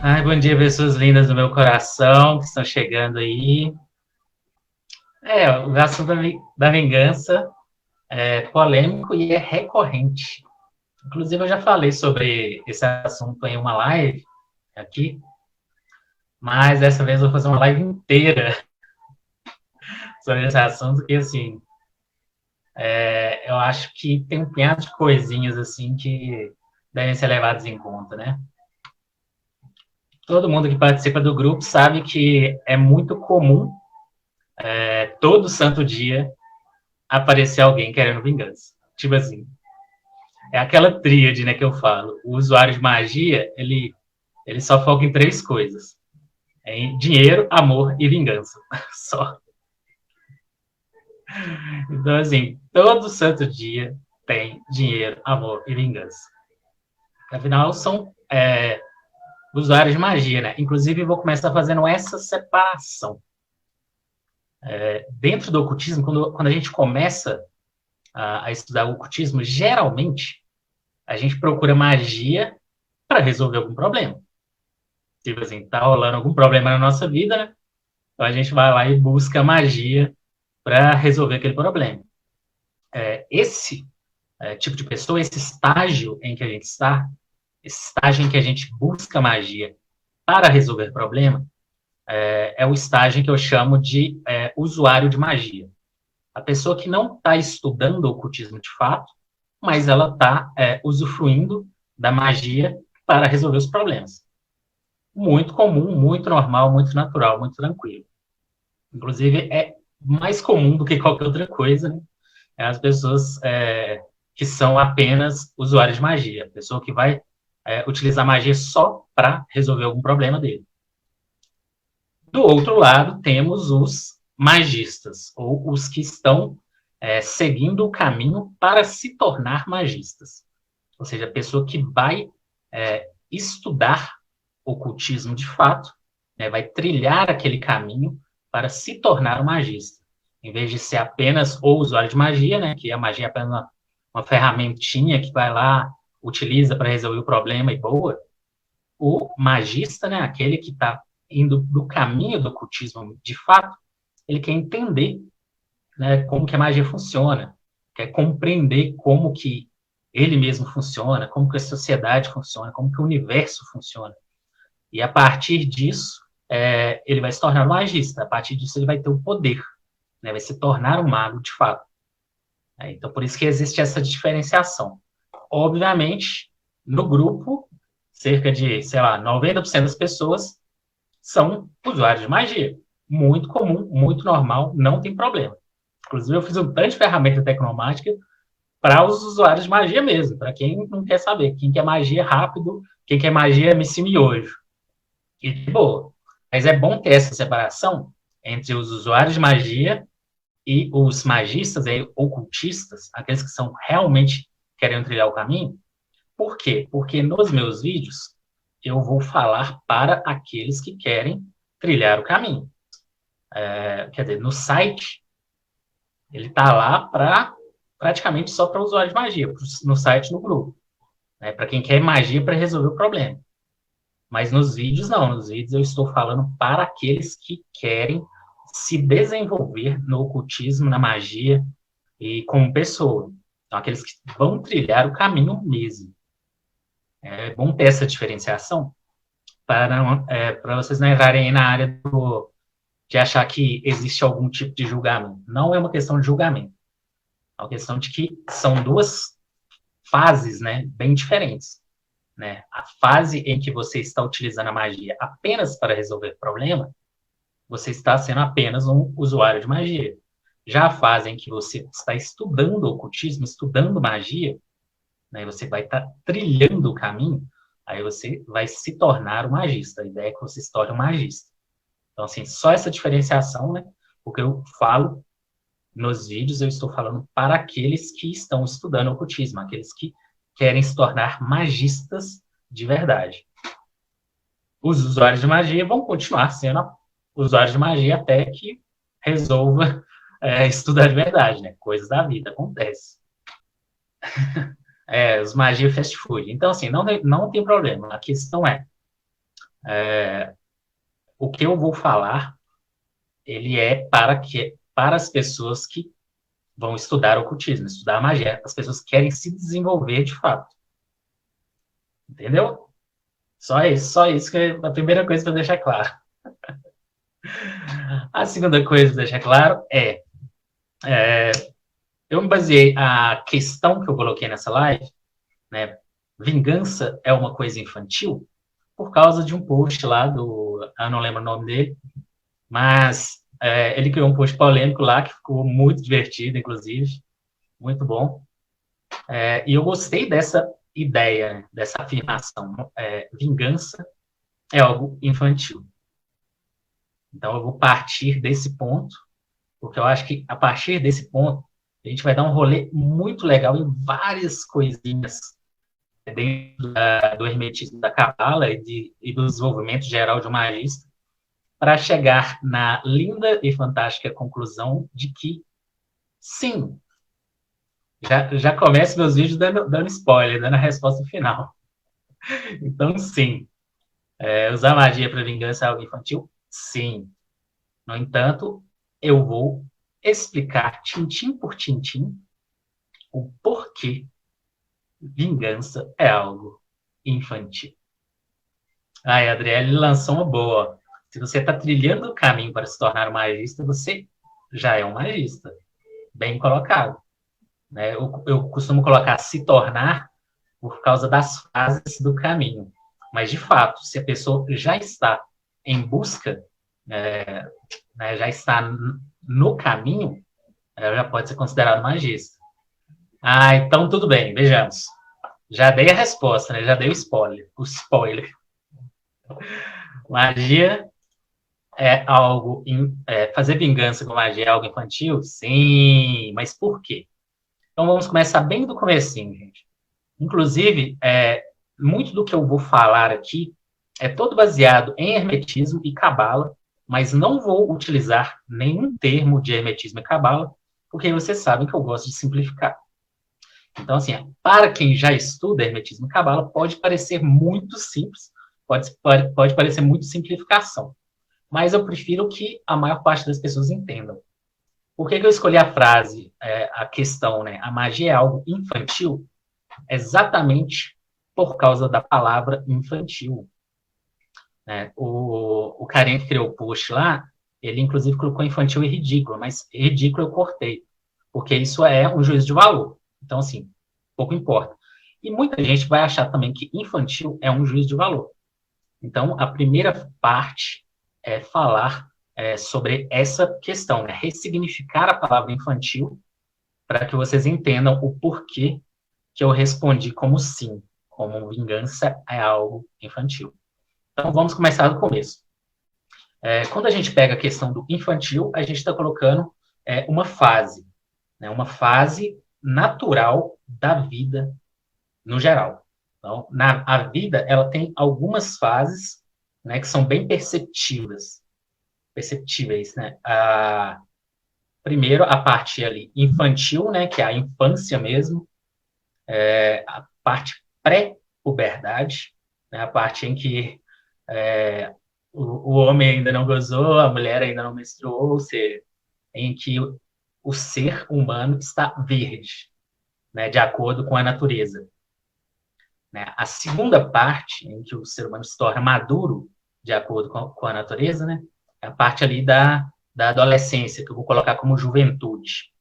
Ai, bom dia, pessoas lindas do meu coração que estão chegando aí. O assunto da vingança é polêmico e é recorrente. Inclusive, eu já falei sobre esse assunto em uma live aqui, mas dessa vez eu vou fazer uma live inteira sobre esse assunto, que, assim, eu acho que tem um punhado de coisinhas, assim, que devem ser levadas em conta, né? Todo mundo que participa do grupo sabe que é muito comum, todo santo dia, aparecer alguém querendo vingança. Tipo assim, é aquela tríade, né, que eu falo. O usuário de magia, ele só foca em três coisas. Em dinheiro, amor e vingança. Só. Então, assim, todo santo dia tem dinheiro, amor e vingança. Afinal, são usuários de magia, né? Inclusive, eu vou começar fazendo essa separação. Dentro do ocultismo, quando a gente começa a estudar o ocultismo, geralmente a gente procura magia para resolver algum problema. Tipo assim, tá rolando algum problema na nossa vida, né? Então a gente vai lá e busca magia para resolver aquele problema. Esse tipo de pessoa, esse estágio em que a gente está, esse estágio em que a gente busca magia para resolver problema, é o estágio que eu chamo de usuário de magia. A pessoa que não está estudando o ocultismo de fato, mas ela está usufruindo da magia para resolver os problemas. Muito comum, muito normal, muito natural, muito tranquilo. Inclusive, é mais comum do que qualquer outra coisa, né? É as pessoas que são apenas usuários de magia. A pessoa que vai utilizar magia só para resolver algum problema dele. Do outro lado, temos os magistas, ou os que estão seguindo o caminho para se tornar magistas. Ou seja, a pessoa que vai estudar ocultismo de fato, né, vai trilhar aquele caminho para se tornar um magista. Em vez de ser apenas o usuário de magia, né, que a magia é apenas uma ferramentinha que vai lá, utiliza para resolver o problema e boa, o magista, né, aquele que está indo do caminho do ocultismo de fato, ele quer entender, né, como que a magia funciona, quer compreender como que ele mesmo funciona, como que a sociedade funciona, como que o universo funciona. E a partir disso, ele vai se tornar um magista. A partir disso, ele vai ter o poder, né? Vai se tornar um mago de fato. Então, por isso que existe essa diferenciação. Obviamente, no grupo, cerca de, sei lá, 90% das pessoas são usuários de magia. Muito comum, muito normal, não tem problema. Inclusive, eu fiz um tanto de ferramenta tecnomática para os usuários de magia mesmo, para quem não quer saber, quem quer magia rápido, quem quer magia MC Miojo. E de boa. Mas é bom ter essa separação entre os usuários de magia e os magistas, ocultistas, aqueles que são realmente querendo trilhar o caminho. Por quê? Porque nos meus vídeos eu vou falar para aqueles que querem trilhar o caminho. Quer dizer, no site, ele está lá para praticamente só para usuários de magia, no site, no grupo. Né, para quem quer magia para resolver o problema. Mas nos vídeos, não. Nos vídeos eu estou falando para aqueles que querem se desenvolver no ocultismo, na magia e como pessoa. Então, aqueles que vão trilhar o caminho mesmo. É bom ter essa diferenciação para vocês não entrarem na área de achar que existe algum tipo de julgamento. Não é uma questão de julgamento. É uma questão de que são duas fases, né, bem diferentes. Né? A fase em que você está utilizando a magia apenas para resolver problema, você está sendo apenas um usuário de magia. Já a fase em que você está estudando ocultismo, estudando magia, né, você vai estar trilhando o caminho, aí você vai se tornar um magista. A ideia é que você se torne um magista. Então, assim, só essa diferenciação, né? Porque eu falo nos vídeos, eu estou falando para aqueles que estão estudando ocultismo, aqueles que querem se tornar magistas de verdade. Os usuários de magia vão continuar sendo usuários de magia até que resolva estudar de verdade, né? Coisas da vida, acontece. Os magia fast food. Então, assim, não tem problema. A questão é, O que eu vou falar, ele é para as pessoas que vão estudar ocultismo, estudar magia, as pessoas que querem se desenvolver de fato. Entendeu? Só isso que é a primeira coisa para deixar claro. A segunda coisa para deixar claro eu me baseei a questão que eu coloquei nessa live, né? Vingança é uma coisa infantil, por causa de um post lá eu não lembro o nome dele, mas ele criou um post polêmico lá que ficou muito divertido, inclusive, muito bom. E eu gostei dessa ideia, né, dessa afirmação. Vingança é algo infantil. Então eu vou partir desse ponto, porque eu acho que a partir desse ponto a gente vai dar um rolê muito legal em várias coisinhas dentro do hermetismo da cabala e do desenvolvimento geral de um magista, para chegar na linda e fantástica conclusão de que, sim, já começo meus vídeos dando spoiler, dando a resposta final. Então, sim, usar magia para vingança é algo infantil? Sim. No entanto, eu vou explicar, tintim por tintim, o porquê vingança é algo infantil. Ai, a Adriele lançou uma boa. Se você está trilhando o caminho para se tornar um magista, você já é um magista. Bem colocado. Né? Eu costumo colocar se tornar por causa das fases do caminho. Mas, de fato, se a pessoa já está em busca, né, já está no caminho, ela já pode ser considerado magista. Ah, então tudo bem, vejamos. Já dei a resposta, né? Já dei o spoiler. O spoiler. Magia é algo. Fazer vingança com magia é algo infantil? Sim, mas por quê? Então vamos começar bem do comecinho, gente. Inclusive, muito do que eu vou falar aqui é todo baseado em hermetismo e cabala, mas não vou utilizar nenhum termo de hermetismo e cabala, porque vocês sabem que eu gosto de simplificar. Então, assim, para quem já estuda hermetismo e cabala, pode parecer muito simples, pode parecer muito simplificação, mas eu prefiro que a maior parte das pessoas entendam. Por que eu escolhi a frase, a questão, né? A magia é algo infantil? Exatamente por causa da palavra infantil. Né? O carinha que criou o post lá, ele inclusive colocou infantil e ridículo, mas ridículo eu cortei, porque isso é um juízo de valor. Então, assim, pouco importa. E muita gente vai achar também que infantil é um juízo de valor. Então, a primeira parte é falar sobre essa questão, né? Ressignificar a palavra infantil para que vocês entendam o porquê que eu respondi como sim, como vingança é algo infantil. Então, vamos começar do começo. Quando a gente pega a questão do infantil, a gente está colocando uma fase, né? Uma fase natural da vida no geral. Então, a vida, ela tem algumas fases, né, que são bem perceptíveis, né? Primeiro, a parte ali infantil, né, que é a infância mesmo, a parte pré-puberdade, né, a parte em que o homem ainda não gozou, a mulher ainda não menstruou, ou seja, em que o ser humano está verde, né, de acordo com a natureza. Né? A segunda parte, em que o ser humano se torna maduro, de acordo com a natureza, né, é a parte ali da adolescência, que eu vou colocar como juventude,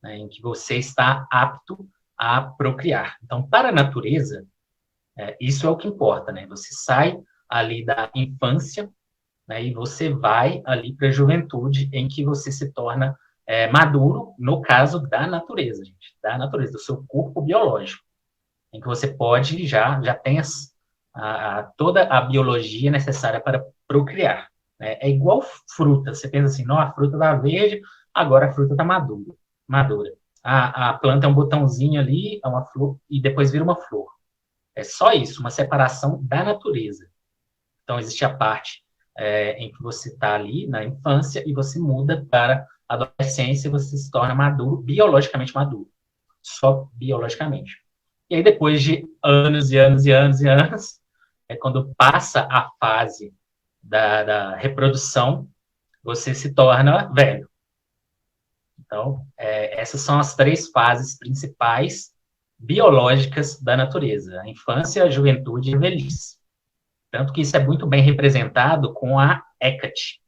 né, em que você está apto a procriar. Então, para a natureza, isso é o que importa, né? Você sai ali da infância, né, e você vai ali para a juventude, em que você se torna maduro, no caso da natureza, gente, da natureza, do seu corpo biológico, em que você pode já tem toda a biologia necessária para procriar. Né? É igual fruta, você pensa assim, não, a fruta está verde, agora a fruta está madura. A planta é um botãozinho ali, é uma flor, e depois vira uma flor. É só isso, uma separação da natureza. Então, existe a parte em que você está ali na infância e você muda para a adolescência e você se torna maduro, biologicamente maduro. Só biologicamente. E aí, depois de anos e anos e anos e anos, quando passa a fase da reprodução, você se torna velho. Então, essas são as 3 fases principais biológicas da natureza: a infância, a juventude e a velhice. Tanto que isso é muito bem representado com a Hecate,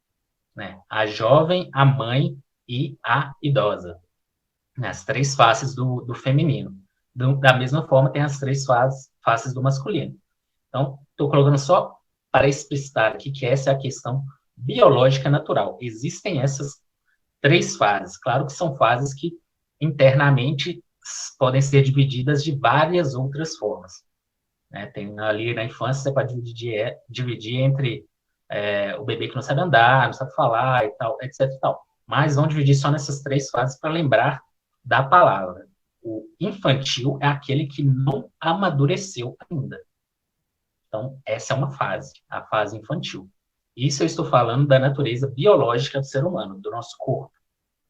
né? A jovem, a mãe e a idosa. As 3 faces do feminino. Da mesma forma, tem as 3 faces do masculino. Então, estou colocando só para explicitar aqui que essa é a questão biológica natural. Existem essas 3 fases. Claro que são fases que internamente podem ser divididas de várias outras formas. Né? Tem ali na infância, você pode dividir entre o bebê que não sabe andar, não sabe falar e tal, etc. E tal. Mas vamos dividir só nessas 3 fases para lembrar da palavra. O infantil é aquele que não amadureceu ainda. Então, essa é uma fase, a fase infantil. Isso eu estou falando da natureza biológica do ser humano, do nosso corpo.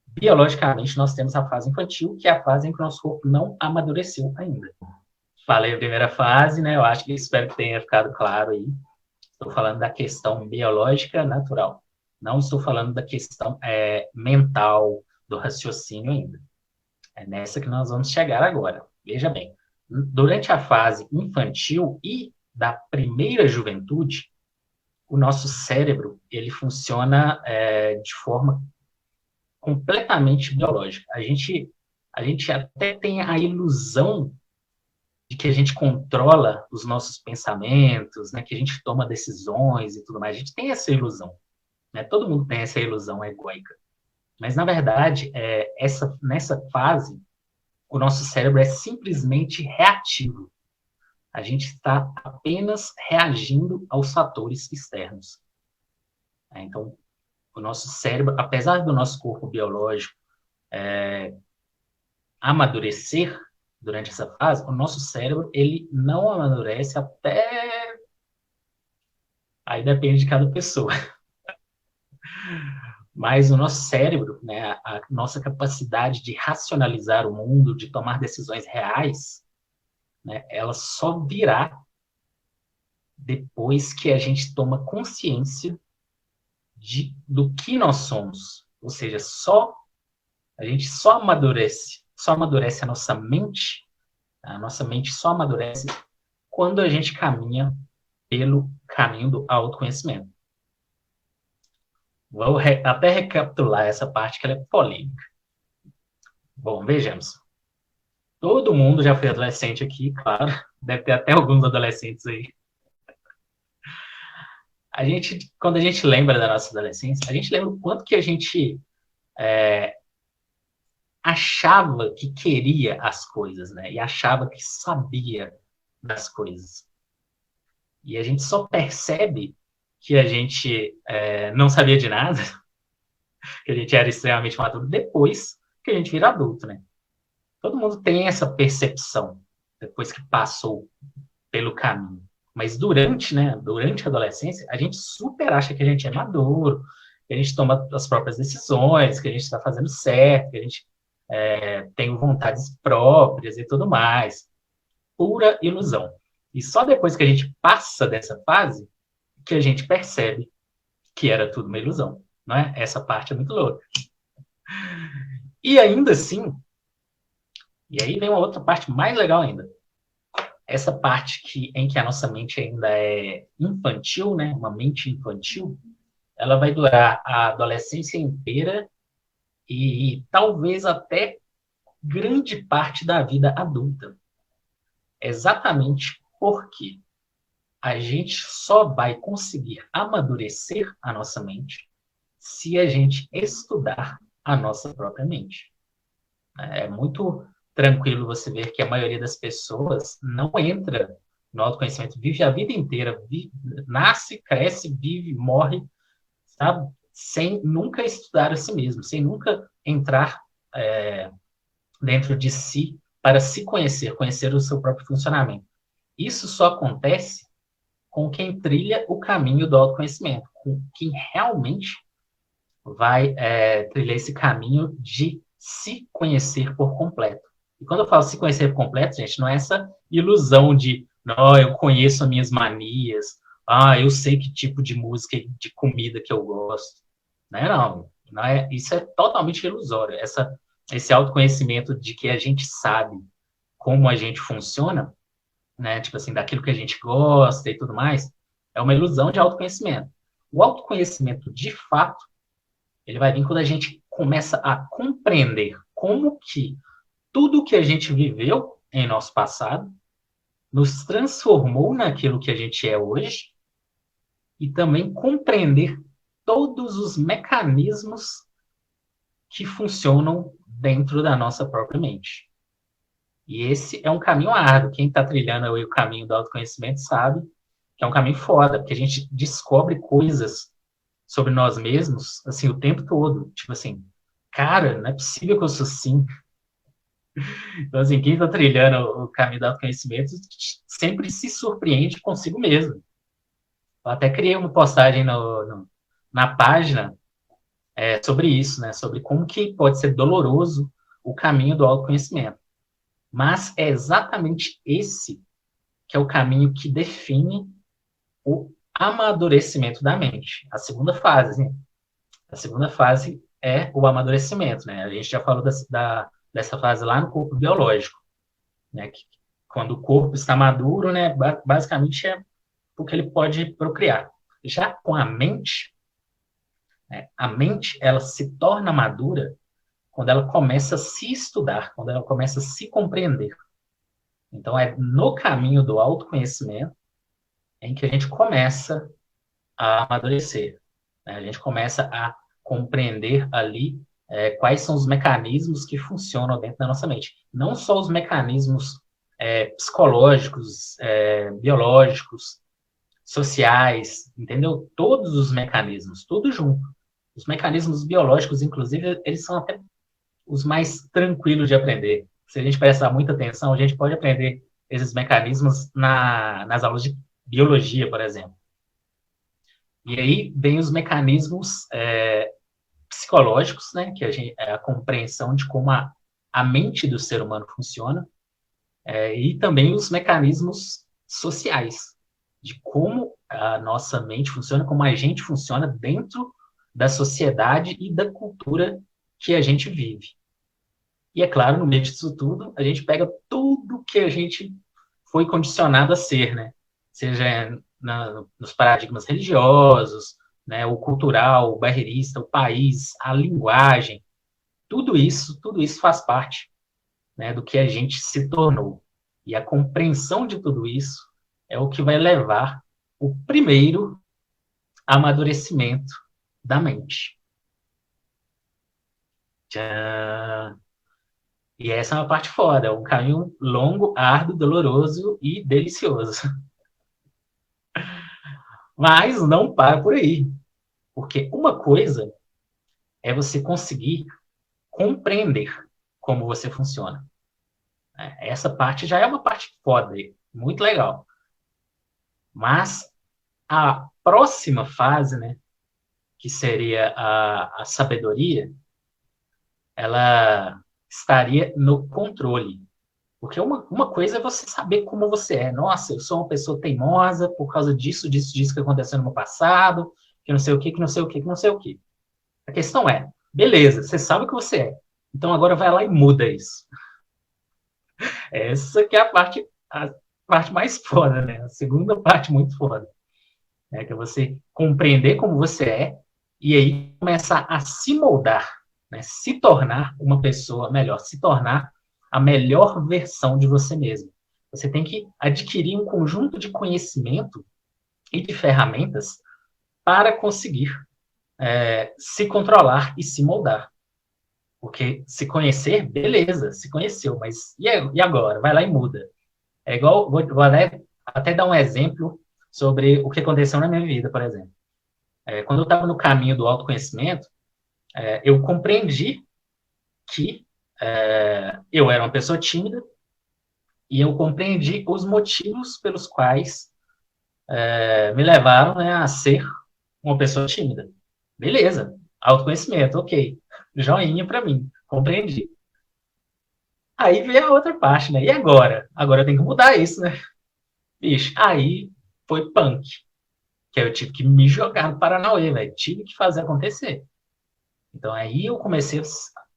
Biologicamente, nós temos a fase infantil, que é a fase em que o nosso corpo não amadureceu ainda. Falei a primeira fase, né? Eu acho que espero que tenha ficado claro aí. Estou falando da questão biológica natural. Não estou falando da questão mental, do raciocínio ainda. É nessa que nós vamos chegar agora. Veja bem, durante a fase infantil e da primeira juventude, o nosso cérebro ele funciona de forma completamente biológica. A gente até tem a ilusão de que a gente controla os nossos pensamentos, né, que a gente toma decisões e tudo mais. A gente tem essa ilusão. Né? Todo mundo tem essa ilusão egóica. Mas, na verdade, nessa fase, o nosso cérebro é simplesmente reativo. A gente está apenas reagindo aos fatores externos. Então, o nosso cérebro, apesar do nosso corpo biológico amadurecer durante essa fase, o nosso cérebro ele não amadurece até... Aí depende de cada pessoa. Mas o nosso cérebro, né, a nossa capacidade de racionalizar o mundo, de tomar decisões reais, né, ela só virá depois que a gente toma consciência do que nós somos. Ou seja, a gente só amadurece a nossa mente só amadurece quando a gente caminha pelo caminho do autoconhecimento. Vou até recapitular essa parte que ela é polêmica. Bom, vejamos. Todo mundo já foi adolescente aqui, claro. Deve ter até alguns adolescentes aí. Quando a gente lembra da nossa adolescência, a gente lembra o quanto que a gente achava que queria as coisas, né? E achava que sabia das coisas. E a gente só percebe que a gente não sabia de nada, que a gente era extremamente maduro, depois que a gente vira adulto, né? Todo mundo tem essa percepção, depois que passou pelo caminho. Mas durante a adolescência, a gente super acha que a gente é maduro, que a gente toma as próprias decisões, que a gente está fazendo certo, que a gente tem vontades próprias e tudo mais. Pura ilusão. E só depois que a gente passa dessa fase, que a gente percebe que era tudo uma ilusão. Não é? Essa parte é muito louca. E ainda assim, e aí vem uma outra parte mais legal ainda. Essa parte em que a nossa mente ainda é infantil, né? Uma mente infantil, ela vai durar a adolescência inteira e talvez até grande parte da vida adulta. Exatamente porque a gente só vai conseguir amadurecer a nossa mente se a gente estudar a nossa própria mente. É muito tranquilo você ver que a maioria das pessoas não entra no autoconhecimento, vive a vida inteira, nasce, cresce, vive, morre, sabe? Sem nunca estudar a si mesmo, sem nunca entrar dentro de si para se conhecer o seu próprio funcionamento. Isso só acontece com quem trilha o caminho do autoconhecimento, com quem realmente vai trilhar esse caminho de se conhecer por completo. E quando eu falo se conhecer por completo, gente, não é essa ilusão de Não, eu conheço as minhas manias. Ah, eu sei que tipo de música, de comida que eu gosto. Não é, isso é totalmente ilusório. Esse autoconhecimento de que a gente sabe como a gente funciona, né? Tipo assim, daquilo que a gente gosta e tudo mais, é uma ilusão de autoconhecimento. O autoconhecimento, de fato, ele vai vir quando a gente começa a compreender como que tudo que a gente viveu em nosso passado nos transformou naquilo que a gente é hoje e também compreender todos os mecanismos que funcionam dentro da nossa própria mente. E esse é um caminho árduo. Quem está trilhando o caminho do autoconhecimento sabe que é um caminho foda, porque a gente descobre coisas sobre nós mesmos, assim, o tempo todo. Tipo assim, cara, não é possível que eu sou assim. Então, assim, quem está trilhando o caminho do autoconhecimento sempre se surpreende consigo mesmo. Eu até criei uma postagem na página sobre isso, né? Sobre como que pode ser doloroso o caminho do autoconhecimento. Mas é exatamente esse que é o caminho que define o amadurecimento da mente. A segunda fase, né? A segunda fase é o amadurecimento, né? A gente já falou dessa fase lá no corpo biológico, né? Que, quando o corpo está maduro, né? Basicamente é porque ele pode procriar. Já com a mente, né? A mente ela se torna madura quando ela começa a se estudar, quando ela começa a se compreender. Então, é no caminho do autoconhecimento em que a gente começa a amadurecer. Né? A gente começa a compreender ali quais são os mecanismos que funcionam dentro da nossa mente. Não só os mecanismos psicológicos, biológicos, sociais, entendeu? Todos os mecanismos, tudo junto. Os mecanismos biológicos, inclusive, eles são até os mais tranquilos de aprender. Se a gente prestar muita atenção, a gente pode aprender esses mecanismos nas aulas de biologia, por exemplo. E aí vem os mecanismos psicológicos, né, que é a compreensão de como a mente do ser humano funciona, e também os mecanismos sociais, de como a nossa mente funciona, como a gente funciona dentro da sociedade e da cultura que a gente vive. E, é claro, no meio disso tudo, a gente pega tudo que a gente foi condicionado a ser, né? Seja nos paradigmas religiosos, né, o cultural, o barreirista, o país, a linguagem, tudo isso faz parte, né, do que a gente se tornou. E a compreensão de tudo isso é o que vai levar o primeiro amadurecimento da mente. Tchan. E essa é uma parte foda, é um caminho longo, árduo, doloroso e delicioso. Mas não para por aí, porque uma coisa é você conseguir compreender como você funciona. Essa parte já é uma parte foda, muito legal. Mas a próxima fase, né, que seria a sabedoria, ela estaria no controle. Porque uma coisa é você saber como você é. Nossa, eu sou uma pessoa teimosa por causa disso que aconteceu no meu passado, que não sei o que, que não sei o que, que não sei o que. A questão é, beleza, você sabe o que você é. Então agora vai lá e muda isso. Essa que é a parte mais foda, né? A segunda parte muito foda. Né? Que é você compreender como você é e aí começar a se moldar, né? Se tornar uma pessoa melhor, se tornar a melhor versão de você mesmo. Você tem que adquirir um conjunto de conhecimento e de ferramentas para conseguir se controlar e se moldar. Porque se conhecer, beleza, se conheceu, mas e agora? Vai lá e muda. É igual, vou até dar um exemplo sobre o que aconteceu na minha vida, por exemplo. Quando eu estava no caminho do autoconhecimento, eu compreendi que eu era uma pessoa tímida e eu compreendi os motivos pelos quais me levaram, né, a ser uma pessoa tímida. Beleza, autoconhecimento, ok. Joinha para mim, compreendi. Aí vem a outra parte, né? E agora? Agora eu tenho que mudar isso, né? Bicho, aí foi punk. Que aí eu tive que me jogar no Paranauê, velho. Tive que fazer acontecer. Então aí eu comecei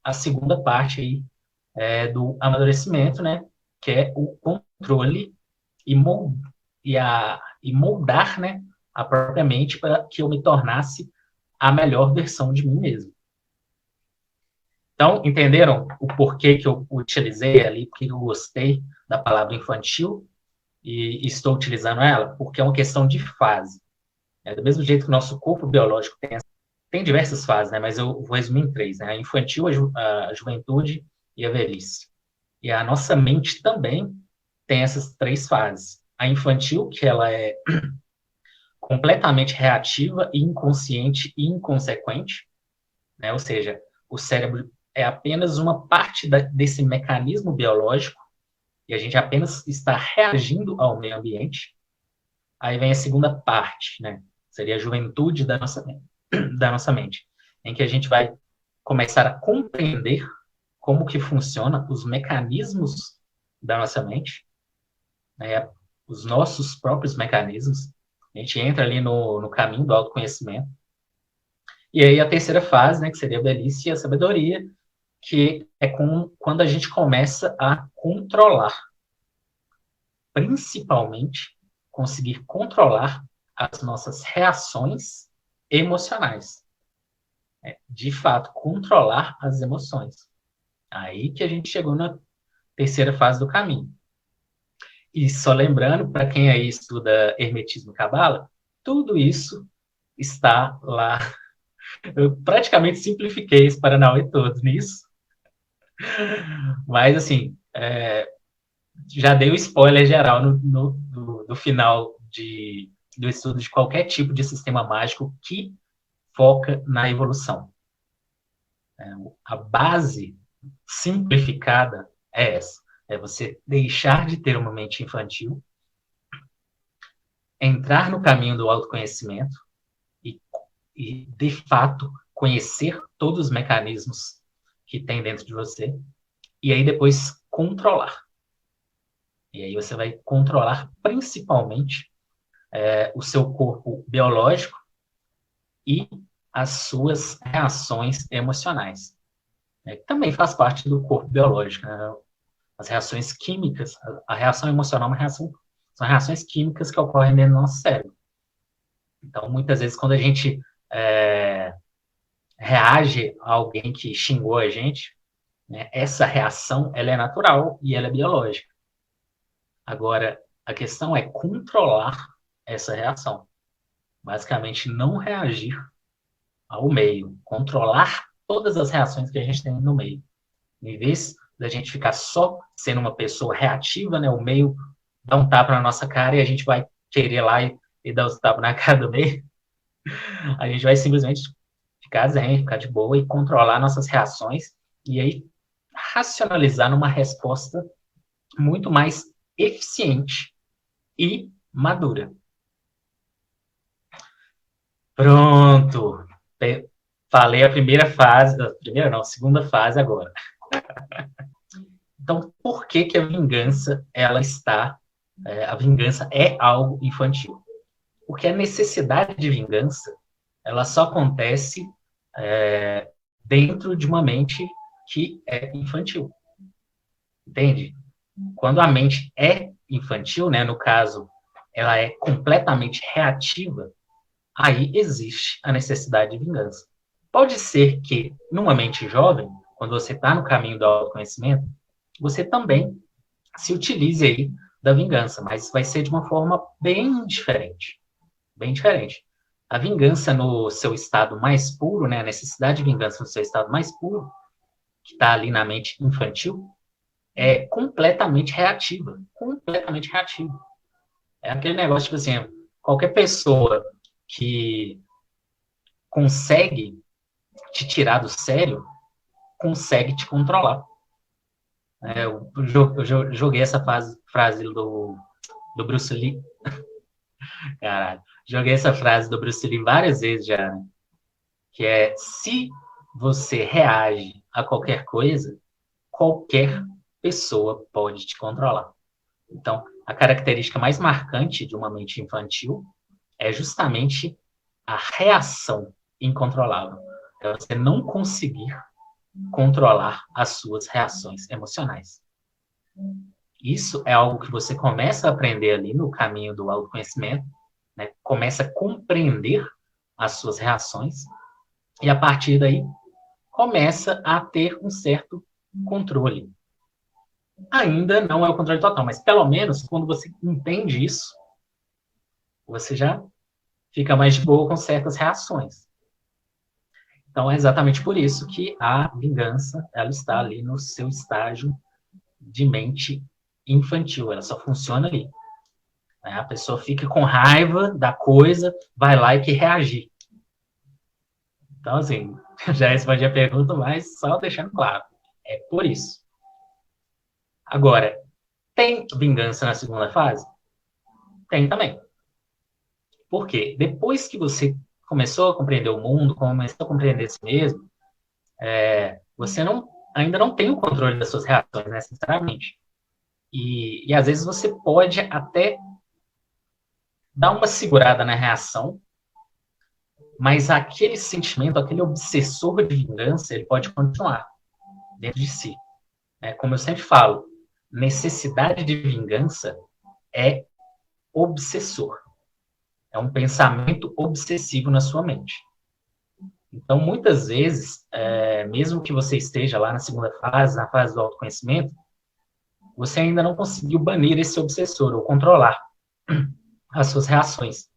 a segunda parte aí do amadurecimento, né? Que é o controle e, e moldar, né? A própria mente para que eu me tornasse a melhor versão de mim mesmo. Então, entenderam o porquê que eu utilizei ali, porque eu gostei da palavra infantil e estou utilizando ela? Porque é uma questão de fase. Do mesmo jeito que o nosso corpo biológico tem diversas fases, né? Mas eu vou resumir em três, né? A infantil, a juventude e a velhice. E a nossa mente também tem essas três fases. A infantil, que ela é completamente reativa, inconsciente e inconsequente, né? Ou seja, o cérebro é apenas uma parte desse mecanismo biológico e a gente apenas está reagindo ao meio ambiente. Aí vem a segunda parte, né? Seria a juventude da nossa mente, em que a gente vai começar a compreender como que funciona os mecanismos da nossa mente, né? Os nossos próprios mecanismos. A gente entra ali no caminho do autoconhecimento. E aí a terceira fase, né, que seria a velhice e a sabedoria, que é quando a gente começa a controlar, principalmente conseguir controlar as nossas reações emocionais. De fato, controlar as emoções. Aí que a gente chegou na terceira fase do caminho. E só lembrando, para quem aí estuda Hermetismo e Cabala, tudo isso está lá. Eu praticamente simplifiquei esse Paranauê todo nisso, mas assim, já dei o spoiler geral do final do estudo de qualquer tipo de sistema mágico que foca na evolução. A base simplificada é essa. É você deixar de ter uma mente infantil, entrar no caminho do autoconhecimento e, e de fato, conhecer todos os mecanismos que tem dentro de você e aí depois controlar. E aí você vai controlar principalmente o seu corpo biológico e as suas reações emocionais, né? Que também faz parte do corpo biológico, né? As reações químicas, a reação emocional é uma reação, são reações químicas que ocorrem dentro do nosso cérebro. Então, muitas vezes, quando a gente reage a alguém que xingou a gente, né, essa reação ela é natural e ela é biológica. Agora, a questão é controlar essa reação. Basicamente, não reagir ao meio, controlar todas as reações que a gente tem no meio. Em vez da gente ficar só sendo uma pessoa reativa, né, o meio dá um tapa na nossa cara e a gente vai querer lá e dar os tapas na cara do meio, a gente vai simplesmente ficar zen, ficar de boa e controlar nossas reações e aí racionalizar numa resposta muito mais eficiente e madura. Pronto. Falei a primeira fase, a primeira não, a segunda fase agora. Então, por que que a vingança, a vingança é algo infantil? Porque a necessidade de vingança, ela só acontece dentro de uma mente que é infantil. Entende? Quando a mente é infantil, né, no caso, ela é completamente reativa, aí existe a necessidade de vingança. Pode ser que, numa mente jovem, quando você está no caminho do autoconhecimento, você também se utilize aí da vingança, mas vai ser de uma forma bem diferente. Bem diferente. A vingança no seu estado mais puro, né, a necessidade de vingança no seu estado mais puro, que está ali na mente infantil, é completamente reativa. Completamente reativa. É aquele negócio, tipo assim, qualquer pessoa que consegue te tirar do sério, consegue te controlar. Eu joguei essa frase do Bruce Lee. Caralho. Joguei essa frase do Bruce Lee várias vezes já, né? Que é: se você reage a qualquer coisa, qualquer pessoa pode te controlar. Então, a característica mais marcante de uma mente infantil é justamente a reação incontrolável. É você não conseguir controlar as suas reações emocionais. Isso é algo que você começa a aprender ali no caminho do autoconhecimento, né? Começa a compreender as suas reações e, a partir daí, começa a ter um certo controle. Ainda não é o controle total, mas pelo menos quando você entende isso, você já fica mais de boa com certas reações. Então, é exatamente por isso que a vingança, ela está ali no seu estágio de mente infantil, ela só funciona ali. A pessoa fica com raiva da coisa, vai lá e quer reagir. Então, assim, já respondi a pergunta, mas só deixando claro, é por isso. Agora, tem vingança na segunda fase? Tem também. Por quê? Depois que você começou a compreender o mundo, começou a compreender si mesmo, você ainda não tem o controle das suas reações, necessariamente. E às vezes você pode até dar uma segurada na reação, mas aquele sentimento, aquele obsessor de vingança, ele pode continuar dentro de si. Como eu sempre falo, necessidade de vingança é obsessor. É um pensamento obsessivo na sua mente. Então, muitas vezes, mesmo que você esteja lá na segunda fase, na fase do autoconhecimento, você ainda não conseguiu banir esse obsessor ou controlar as suas reações.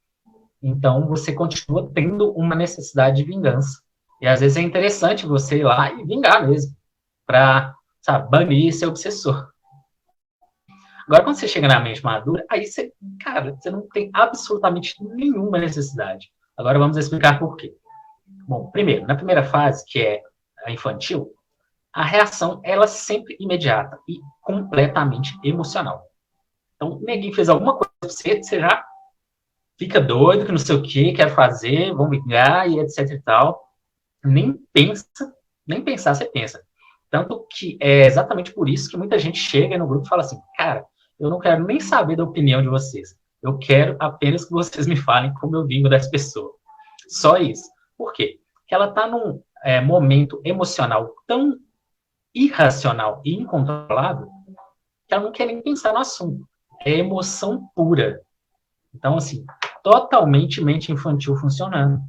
Então, você continua tendo uma necessidade de vingança. E, às vezes, é interessante você ir lá e vingar mesmo, para, banir esse obsessor. Agora, quando você chega na mente madura, aí você, você não tem absolutamente nenhuma necessidade. Agora, vamos explicar por quê. Bom, primeiro, na primeira fase, que é a infantil, a reação, ela é sempre imediata e completamente emocional. Então, ninguém fez alguma coisa pra você, você já fica doido, que não sei o que, quer fazer, vão vingar e etc e tal. Nem pensar você pensa. Tanto que é exatamente por isso que muita gente chega no grupo e fala assim, cara, eu não quero nem saber da opinião de vocês. Eu quero apenas que vocês me falem como eu vingo das pessoas. Só isso. Por quê? Porque ela está num momento emocional tão irracional e incontrolável que ela não quer nem pensar no assunto. É emoção pura. Então, assim, totalmente mente infantil funcionando.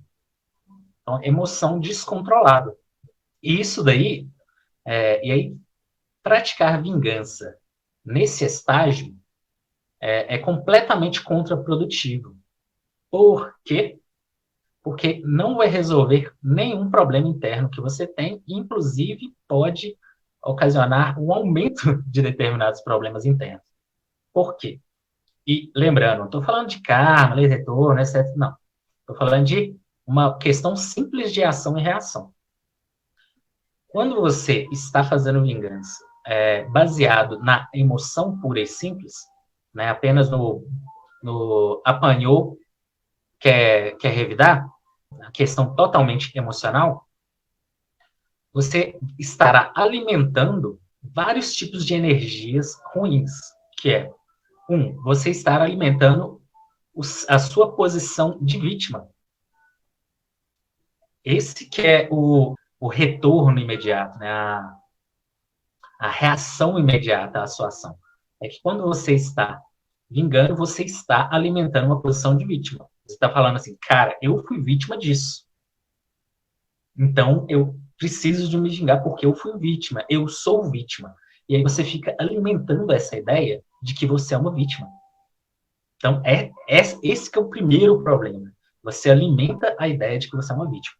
Então, emoção descontrolada. E isso daí, e aí, praticar vingança nesse estágio é completamente contraprodutivo. Por quê? Porque não vai resolver nenhum problema interno que você tem, inclusive pode ocasionar um aumento de determinados problemas internos. Por quê? E lembrando, não estou falando de karma, lei de retorno, etc. Não. Estou falando de uma questão simples de ação e reação. Quando você está fazendo vingança baseado na emoção pura e simples, né, apenas no apanhou, quer revidar, a questão totalmente emocional, você estará alimentando vários tipos de energias ruins, que é, você estar alimentando a sua posição de vítima. Esse que é o retorno imediato, né? A reação imediata à sua ação. É que quando você está vingando, você está alimentando uma posição de vítima. Você está falando assim, cara, eu fui vítima disso. Então, eu preciso de me vingar porque eu fui vítima, eu sou vítima. E aí você fica alimentando essa ideia de que você é uma vítima. Então, esse que é o primeiro problema. Você alimenta a ideia de que você é uma vítima.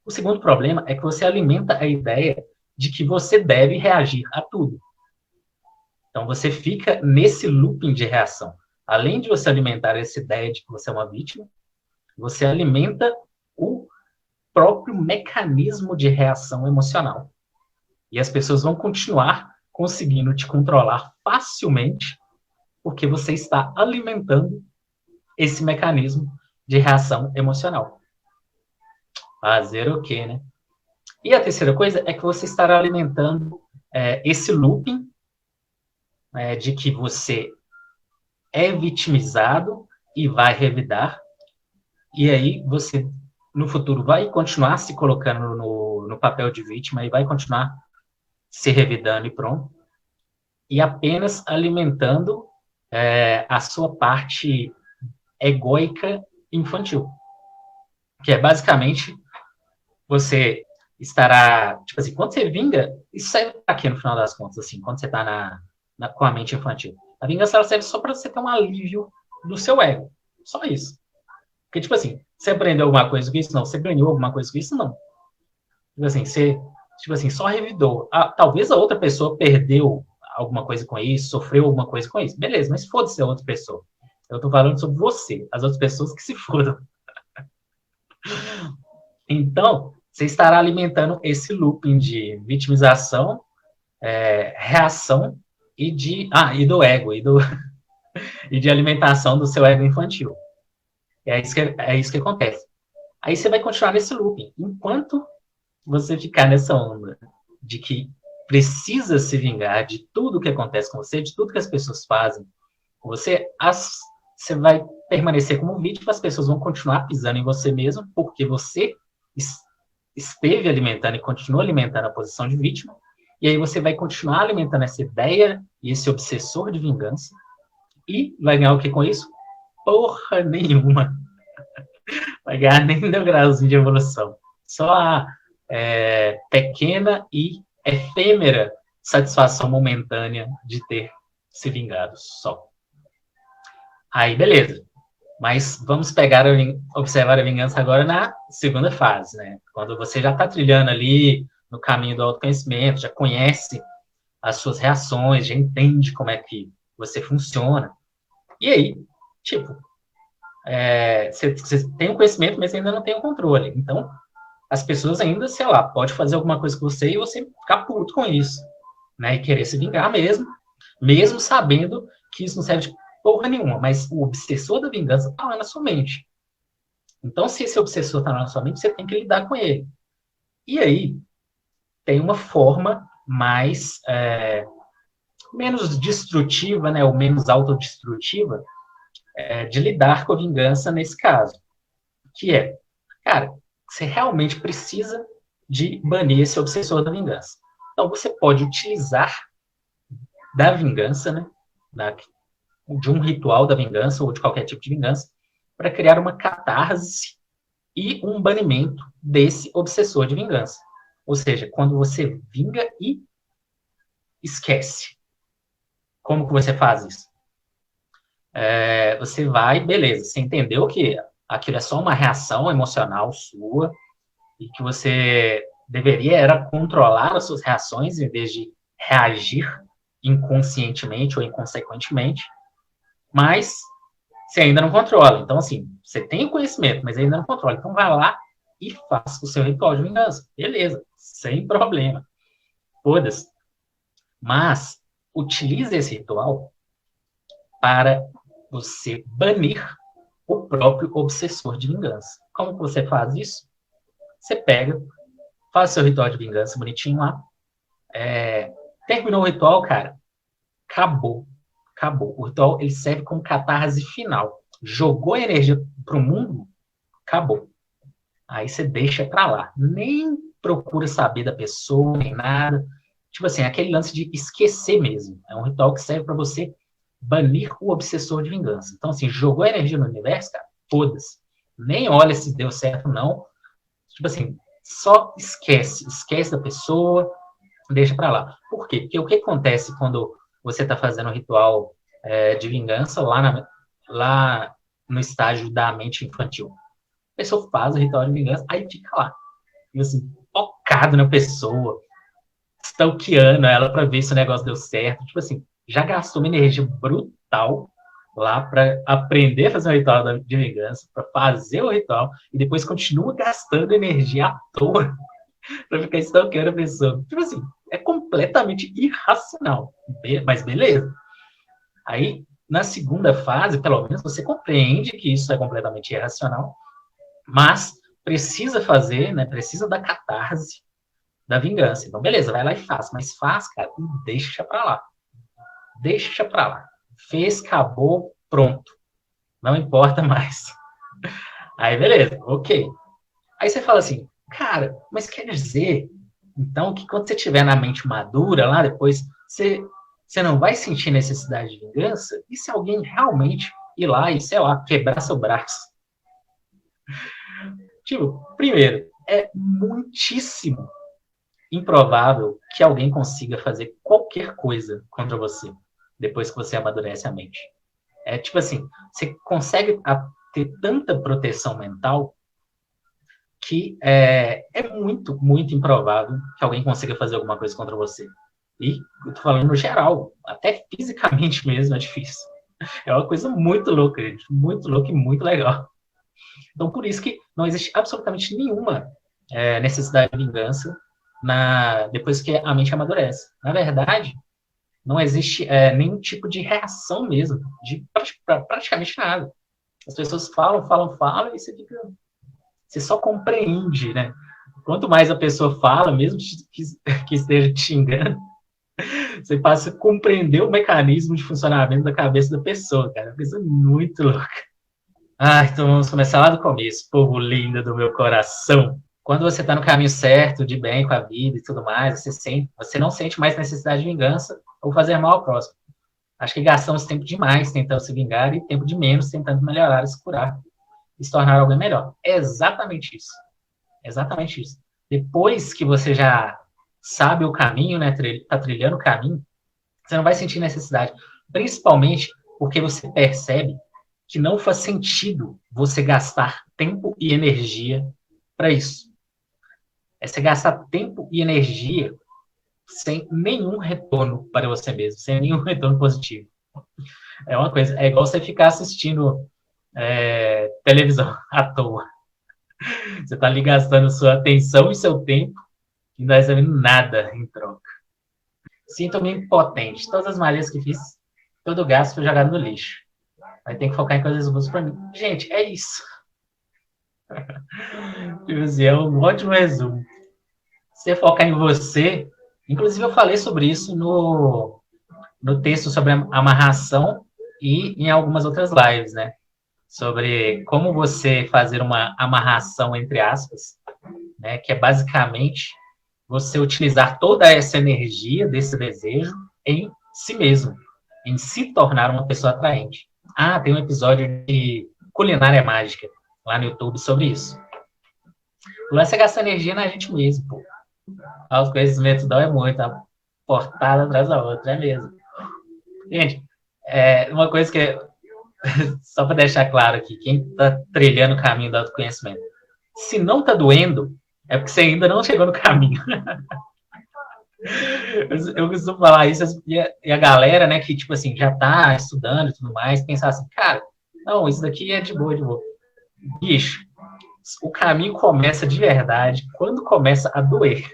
O segundo problema é que você alimenta a ideia de que você deve reagir a tudo. Então, você fica nesse looping de reação. Além de você alimentar essa ideia de que você é uma vítima, você alimenta o próprio mecanismo de reação emocional. E as pessoas vão continuar conseguindo te controlar facilmente porque você está alimentando esse mecanismo de reação emocional. Fazer o quê, né? E a terceira coisa é que você estará alimentando esse looping de que você é vitimizado e vai revidar, e aí você, no futuro, vai continuar se colocando no papel de vítima e vai continuar se revidando e pronto, e apenas alimentando a sua parte egóica infantil, que é basicamente você estará, tipo assim, quando você vinga, isso serve para quê no final das contas, assim, quando você está com a mente infantil? A vingança ela serve só para você ter um alívio do seu ego, só isso. Porque, tipo assim, você aprendeu alguma coisa com isso? Não. Você ganhou alguma coisa com isso? Não. Tipo assim, você, tipo assim, só revidou. Talvez a outra pessoa perdeu alguma coisa com isso, sofreu alguma coisa com isso. Beleza, mas foda-se a outra pessoa. Eu tô falando sobre você, as outras pessoas que se fodam. Então, você estará alimentando esse looping de vitimização, reação e do ego, e de alimentação do seu ego infantil. É isso que acontece. Aí você vai continuar nesse looping. Enquanto você ficar nessa onda de que precisa se vingar de tudo que acontece com você, de tudo que as pessoas fazem com você, você vai permanecer como vítima, as pessoas vão continuar pisando em você mesmo, porque você esteve alimentando e continua alimentando a posição de vítima, e aí você vai continuar alimentando essa ideia e esse obsessor de vingança, e vai ganhar o que com isso? Porra nenhuma. Vai ganhar nem deu grauzinho de evolução. Só a pequena e efêmera satisfação momentânea de ter se vingado só. Aí, beleza. Mas vamos observar a vingança agora na segunda fase, né? Quando você já está trilhando ali no caminho do autoconhecimento, já conhece as suas reações, já entende como é que você funciona. E aí, tipo, você tem o conhecimento, mas ainda não tem o controle. Então, as pessoas ainda, sei lá, pode fazer alguma coisa com você e você ficar puto com isso, né? E querer se vingar mesmo sabendo que isso não serve de porra nenhuma, mas o obsessor da vingança está lá na sua mente. Então, se esse obsessor está lá na sua mente, você tem que lidar com ele. E aí, tem uma forma menos destrutiva, né, ou menos autodestrutiva, de lidar com a vingança nesse caso, que é, cara, você realmente precisa de banir esse obsessor da vingança. Então, você pode utilizar da vingança, né, de um ritual da vingança ou de qualquer tipo de vingança, para criar uma catarse e um banimento desse obsessor de vingança. Ou seja, quando você vinga e esquece. Como que você faz isso? Você vai, beleza, você entendeu que aquilo é só uma reação emocional sua e que você deveria era controlar as suas reações em vez de reagir inconscientemente ou inconsequentemente, mas você ainda não controla. Então, assim, você tem o conhecimento, mas ainda não controla. Então, vai lá e faça o seu ritual de vingança. Beleza, sem problema. Foda-se. Mas, utilize esse ritual para você banir o próprio obsessor de vingança. Como que você faz isso? Você pega, faz seu ritual de vingança bonitinho lá. Terminou o ritual, cara, acabou. Acabou. O ritual ele serve como catarse final. Jogou energia pro mundo, acabou. Aí você deixa pra lá. Nem procura saber da pessoa, nem nada. Tipo assim, aquele lance de esquecer mesmo. É um ritual que serve para você banir o obsessor de vingança. Então, assim, jogou energia no universo, cara, foda-se. Nem olha se deu certo ou não. Tipo assim, só esquece. Esquece da pessoa, deixa pra lá. Por quê? Porque o que acontece quando você tá fazendo um ritual de vingança lá no estágio da mente infantil? A pessoa faz o ritual de vingança, aí fica lá. E assim, focado na pessoa, stalkeando ela para ver se o negócio deu certo. Tipo assim, já gastou uma energia brutal lá para aprender a fazer o ritual de vingança, para fazer o ritual, e depois continua gastando energia à toa para ficar stalkeando a pessoa. Tipo assim, é completamente irracional. Mas beleza. Aí, na segunda fase, pelo menos você compreende que isso é completamente irracional, mas precisa fazer, né? Precisa da catarse da vingança. Então, beleza, vai lá e faz. Mas faz, cara, e deixa pra lá. Deixa pra lá. Fez, acabou, pronto, não importa mais. Aí, beleza, ok. Aí você fala assim, cara, mas quer dizer, então, que quando você tiver na mente madura, lá depois, você não vai sentir necessidade de vingança? E se alguém realmente ir lá e, sei lá, quebrar seu braço? Tipo, primeiro, é muitíssimo improvável que alguém consiga fazer qualquer coisa contra você depois que você amadurece a mente. É tipo assim, você consegue ter tanta proteção mental que é muito, muito improvável que alguém consiga fazer alguma coisa contra você. E eu tô falando no geral, até fisicamente mesmo é difícil. É uma coisa muito louca, gente. Muito louca e muito legal. Então, por isso que não existe absolutamente nenhuma necessidade de vingança depois que a mente amadurece. Na verdade, não existe nenhum tipo de reação mesmo, de praticamente nada. As pessoas falam, falam, falam, e você só compreende, né? Quanto mais a pessoa fala, mesmo que esteja te xingando, você passa a compreender o mecanismo de funcionamento da cabeça da pessoa, cara. É uma coisa muito louca. Ah, então vamos começar lá do começo, povo lindo do meu coração. Quando você está no caminho certo, de bem com a vida e tudo mais, você não sente mais necessidade de vingança ou fazer mal ao próximo. Acho que gastamos tempo demais tentando se vingar e tempo de menos tentando melhorar e se curar e se tornar alguém melhor. É exatamente isso. Exatamente isso. Depois que você já sabe o caminho, né, tá trilhando o caminho, você não vai sentir necessidade. Principalmente porque você percebe que não faz sentido você gastar tempo e energia para isso. É você gastar tempo e energia sem nenhum retorno para você mesmo, sem nenhum retorno positivo. É uma coisa, é igual você ficar assistindo televisão à toa. Você está ali gastando sua atenção e seu tempo e não recebendo nada em troca. Sinto-me impotente. Todas as malhas que fiz, todo o gasto foi jogado no lixo. Vai ter que focar em coisas boas para mim. Gente, é isso. É um ótimo resumo. Você focar em você. Inclusive, eu falei sobre isso no texto sobre amarração e em algumas outras lives, né? Sobre como você fazer uma amarração, entre aspas, né? Que é basicamente você utilizar toda essa energia desse desejo em si mesmo, em se tornar uma pessoa atraente. Ah, tem um episódio de culinária mágica lá no YouTube sobre isso. O lance é gastar energia na gente mesmo, pô. O conhecimento dão é muito, uma portada atrás da outra, é mesmo. Gente, uma coisa que, só para deixar claro aqui, quem está trilhando o caminho do autoconhecimento, se não está doendo, é porque você ainda não chegou no caminho. Eu costumo falar isso, e a galera, né, que, tipo assim, já tá estudando e tudo mais, pensar assim, cara, não, isso daqui é de boa, de boa. Bicho, o caminho começa de verdade quando começa a doer.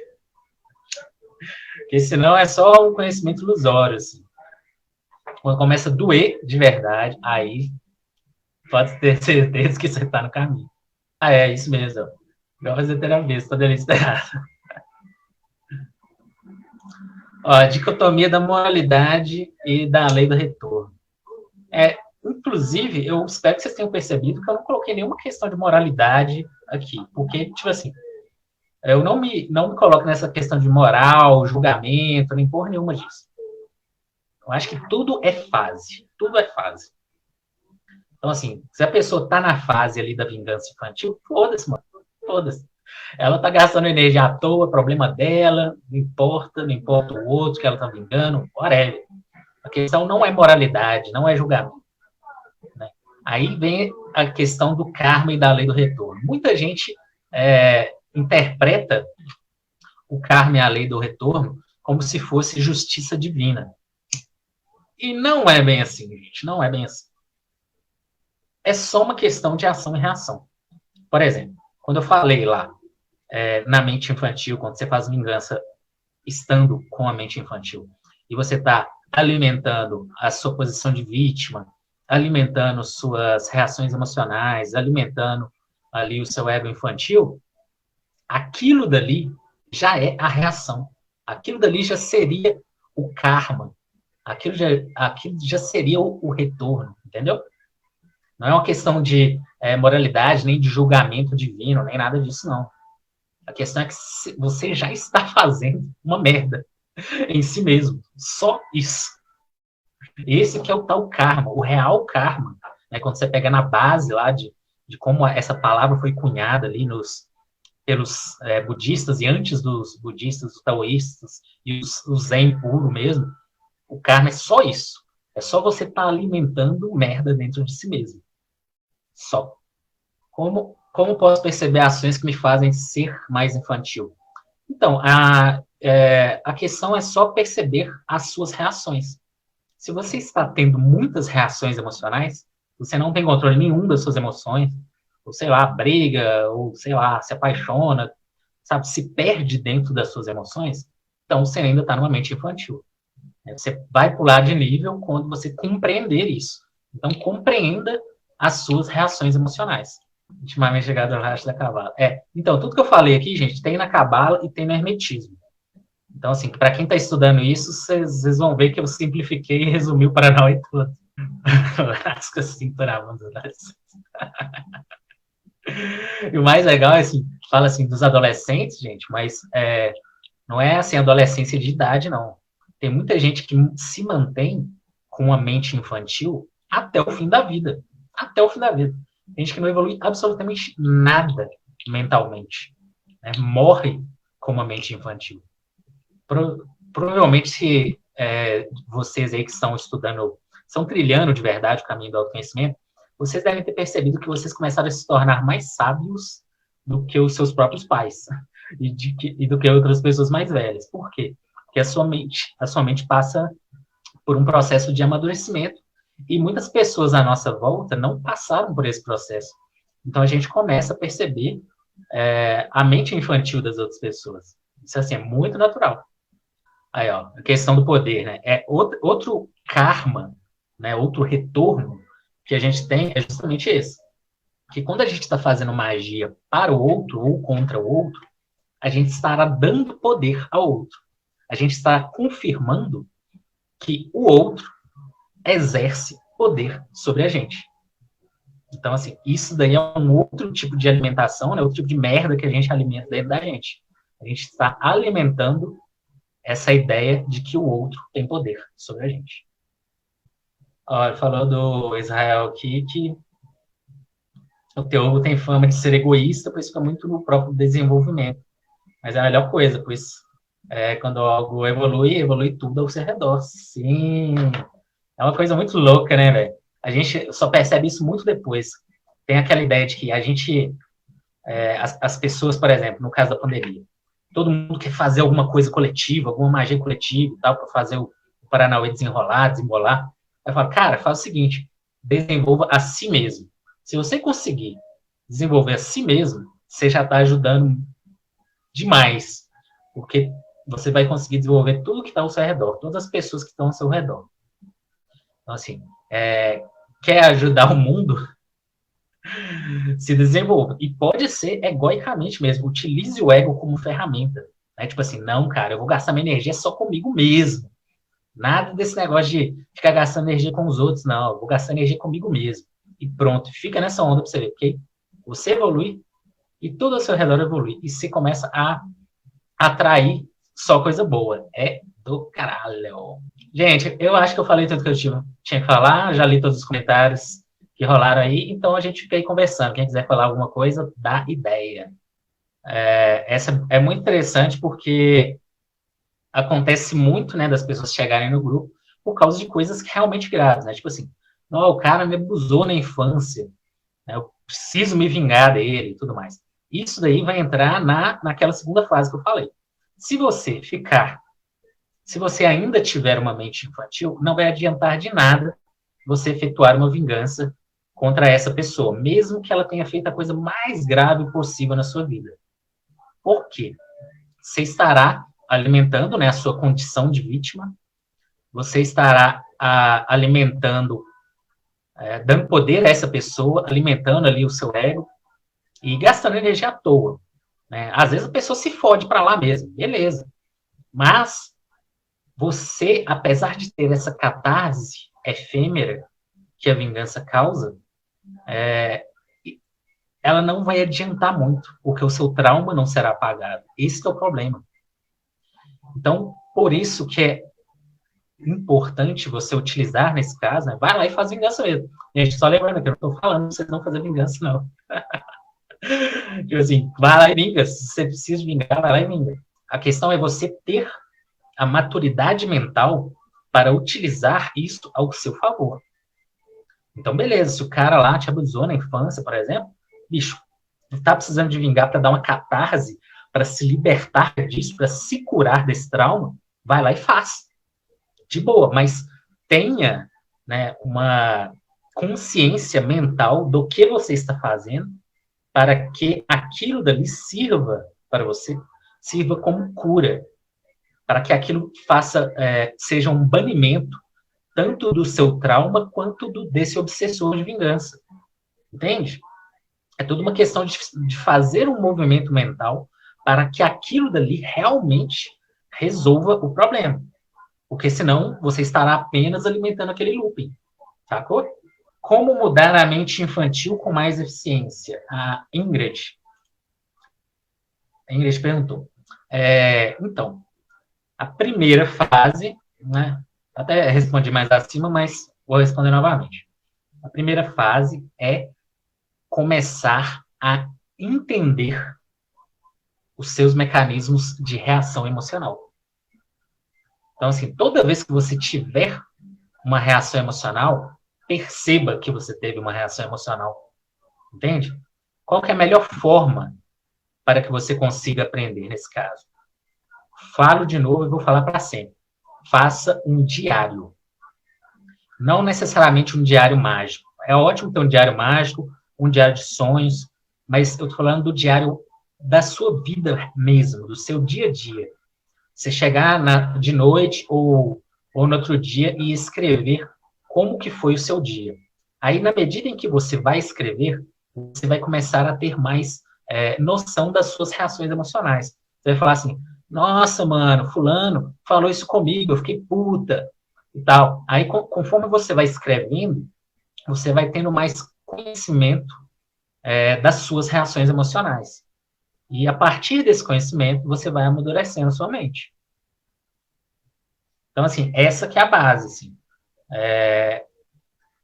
Porque senão é só um conhecimento ilusório, assim. Quando começa a doer de verdade, aí pode ter certeza que você tá no caminho. Ah, é isso mesmo. Igual fazer terapia, você tá delícia errado. Ó, a dicotomia da moralidade e da lei do retorno. Inclusive, eu espero que vocês tenham percebido que eu não coloquei nenhuma questão de moralidade aqui, porque, tipo assim, eu não me coloco nessa questão de moral, julgamento, nem porra nenhuma disso. Eu acho que tudo é fase. Tudo é fase. Então, assim, se a pessoa tá na fase ali da vingança infantil, foda-se, mano. Foda-se. Ela tá gastando energia à toa, problema dela, não importa o outro que ela tá vingando, whatever. A questão não é moralidade, não é julgamento. Né? Aí vem a questão do karma e da lei do retorno. Muita gente interpreta o karma e a lei do retorno como se fosse justiça divina. E não é bem assim, gente. Não é bem assim. É só uma questão de ação e reação. Por exemplo, quando eu falei lá na mente infantil, quando você faz vingança estando com a mente infantil, e você está alimentando a sua posição de vítima, alimentando suas reações emocionais, alimentando ali o seu ego infantil, aquilo dali já é a reação. Aquilo dali já seria o karma. Aquilo já seria o retorno. entendeu? Não é uma questão de moralidade, nem de julgamento divino, nem nada disso, não. A questão é que você já está fazendo uma merda em si mesmo. Só isso. Esse que é o tal karma, o real karma. Né? Quando você pega na base lá de como essa palavra foi cunhada ali pelos budistas e antes dos budistas, os taoístas e os zen puro mesmo, o karma é só isso. É só você estar alimentando merda dentro de si mesmo. Só. Como posso perceber ações que me fazem ser mais infantil? Então, a questão é só perceber as suas reações. Se você está tendo muitas reações emocionais, você não tem controle nenhum das suas emoções, ou sei lá, briga, ou sei lá, se apaixona, sabe, se perde dentro das suas emoções, então você ainda está numa mente infantil. Você vai pular de nível quando você compreender isso. Então, compreenda as suas reações emocionais. Ultimamente chegado ao rastro da Cabala. Então, tudo que eu falei aqui, gente, tem na Cabala e tem no Hermetismo. Então, assim, para quem está estudando isso, vocês vão ver que eu simplifiquei e resumi o Paranauê todo. Lasca cintura, E o mais legal é assim, fala assim dos adolescentes, gente, mas não é assim adolescência de idade, não. Tem muita gente que se mantém com uma mente infantil até o fim da vida. Até o fim da vida. Tem gente que não evolui absolutamente nada mentalmente. Né? Morre com uma mente infantil. Provavelmente, se vocês aí que estão estudando, estão trilhando de verdade o caminho do autoconhecimento, vocês devem ter percebido que vocês começaram a se tornar mais sábios do que os seus próprios pais e do que outras pessoas mais velhas. Por quê? Porque a sua mente passa por um processo de amadurecimento e muitas pessoas à nossa volta não passaram por esse processo. Então a gente começa a perceber a mente infantil das outras pessoas. Isso assim, é muito natural. Aí, ó, a questão do poder, né? Outro karma, né? Outro retorno que a gente tem é justamente esse. Que quando a gente está fazendo magia para o outro ou contra o outro, a gente estará dando poder ao outro. A gente está confirmando que o outro exerce poder sobre a gente. Então, assim, isso daí é um outro tipo de alimentação, né? Outro tipo de merda que a gente alimenta dentro da gente. A gente está alimentando essa ideia de que o outro tem poder sobre a gente. Olha, falou do Israel aqui que o teólogo tem fama de ser egoísta, pois fica muito no próprio desenvolvimento. Mas é a melhor coisa, pois quando algo evolui tudo ao seu redor. Sim, é uma coisa muito louca, né, velho? A gente só percebe isso muito depois. Tem aquela ideia de que a gente, as pessoas, por exemplo, no caso da pandemia, todo mundo quer fazer alguma coisa coletiva, alguma magia coletiva e tal, para fazer o Paranauê desenrolar, desembolar. Eu falo, cara, faz o seguinte, desenvolva a si mesmo. Se você conseguir desenvolver a si mesmo, você já está ajudando demais, porque você vai conseguir desenvolver tudo que está ao seu redor, todas as pessoas que estão ao seu redor. Então, assim, quer ajudar o mundo? Se desenvolva. E pode ser egoicamente mesmo. Utilize o ego como ferramenta. Né? Tipo assim, não, cara, eu vou gastar minha energia só comigo mesmo. Nada desse negócio de ficar gastando energia com os outros, não. Eu vou gastar energia comigo mesmo. E pronto, fica nessa onda pra você ver, porque você evolui e tudo ao seu redor evolui. E você começa a atrair só coisa boa. É do caralho. Gente, eu acho que eu falei tudo que eu tinha que falar, já li todos os comentários que rolaram aí, então a gente fica aí conversando. Quem quiser falar alguma coisa, dá ideia. Essa é muito interessante porque acontece muito, né, das pessoas chegarem no grupo por causa de coisas realmente graves, né? Tipo assim, não, o cara me abusou na infância, né? Eu preciso me vingar dele e tudo mais. Isso daí vai entrar naquela segunda fase que eu falei. Se você ainda tiver uma mente infantil, não vai adiantar de nada você efetuar uma vingança contra essa pessoa, mesmo que ela tenha feito a coisa mais grave possível na sua vida. Por quê? Você estará alimentando, né, a sua condição de vítima, você estará alimentando, dando poder a essa pessoa, alimentando ali o seu ego e gastando energia à toa. Né? Às vezes a pessoa se fode para lá mesmo, beleza. Mas você, apesar de ter essa catarse efêmera, que a vingança causa, ela não vai adiantar muito, porque o seu trauma não será apagado. Esse é o problema. Então, por isso que é importante você utilizar nesse caso, né? Vai lá e faz vingança mesmo. Gente, só lembrando que eu não estou falando pra vocês não fazer vingança, não. Tipo assim, vai lá e vinga. Se você precisa vingar, vai lá e vinga. A questão é você ter a maturidade mental para utilizar isso ao seu favor. Então, beleza, se o cara lá te abusou na infância, por exemplo, bicho, não tá precisando de vingar para dar uma catarse, para se libertar disso, para se curar desse trauma, vai lá e faz. De boa, mas tenha, né, uma consciência mental do que você está fazendo para que aquilo dali sirva para você, sirva como cura, para que aquilo seja um banimento tanto do seu trauma quanto desse obsessor de vingança. Entende? É tudo uma questão de fazer um movimento mental para que aquilo dali realmente resolva o problema. Porque senão você estará apenas alimentando aquele looping. Sacou? Como mudar a mente infantil com mais eficiência? A Ingrid perguntou. Então, a primeira fase, né? Até respondi mais acima, mas vou responder novamente. A primeira fase é começar a entender os seus mecanismos de reação emocional. Então, assim, toda vez que você tiver uma reação emocional, perceba que você teve uma reação emocional. Entende? Qual que é a melhor forma para que você consiga aprender nesse caso? Falo de novo e vou falar para sempre. Faça um diário. Não necessariamente um diário mágico. É ótimo ter um diário mágico, um diário de sonhos, mas eu estou falando do diário da sua vida mesmo, do seu dia a dia. Você chegar de noite ou no outro dia e escrever como que foi o seu dia. Aí, na medida em que você vai escrever, você vai começar a ter mais noção das suas reações emocionais. Você vai falar assim, nossa, mano, fulano falou isso comigo, eu fiquei puta, e tal. Aí, conforme você vai escrevendo, você vai tendo mais conhecimento das suas reações emocionais. E a partir desse conhecimento, você vai amadurecendo a sua mente. Então, assim, essa que é a base, assim.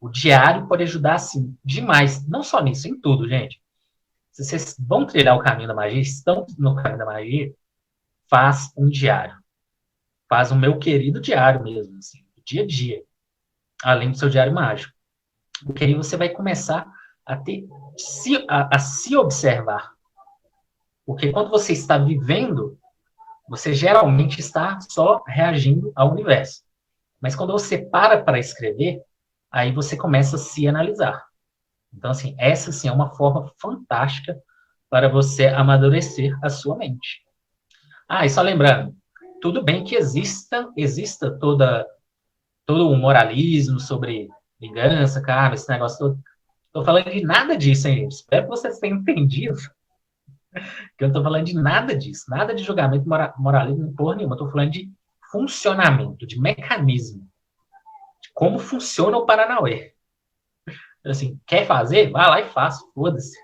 O diário pode ajudar, assim, demais. Não só nisso, em tudo, gente. Se vocês vão trilhar o caminho da magia, estão no caminho da magia, faz um diário. Faz o meu querido diário mesmo, assim, dia a dia. Além do seu diário mágico. Porque aí você vai começar a se observar. Porque quando você está vivendo, você geralmente está só reagindo ao universo. Mas quando você para escrever, aí você começa a se analisar. Então, assim, essa sim é uma forma fantástica para você amadurecer a sua mente. E só lembrando, tudo bem que exista todo um moralismo sobre vingança, cara, esse negócio todo. Estou falando de nada disso, hein, gente? Espero que vocês tenham entendido que eu não estou falando de nada disso, nada de julgamento, moralismo, porra nenhuma. Eu estou falando de funcionamento, de mecanismo, de como funciona o Paranauê. Assim, quer fazer? Vai lá e faz, foda-se.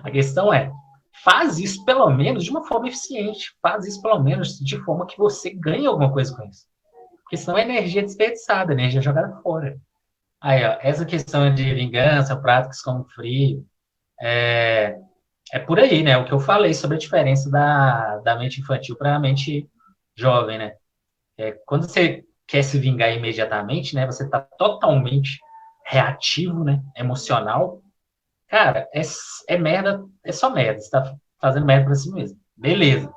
A questão é, faz isso pelo menos de uma forma eficiente, faz isso pelo menos de forma que você ganhe alguma coisa com isso. Porque senão é energia desperdiçada, energia jogada fora. Aí, ó, essa questão de vingança, práticas como frio, é por aí, né? O que eu falei sobre a diferença da mente infantil para a mente jovem, né? Quando você quer se vingar imediatamente, né? Você está totalmente reativo, né? Emocional. Cara, é merda, é só merda. Você está fazendo merda para si mesmo. Beleza.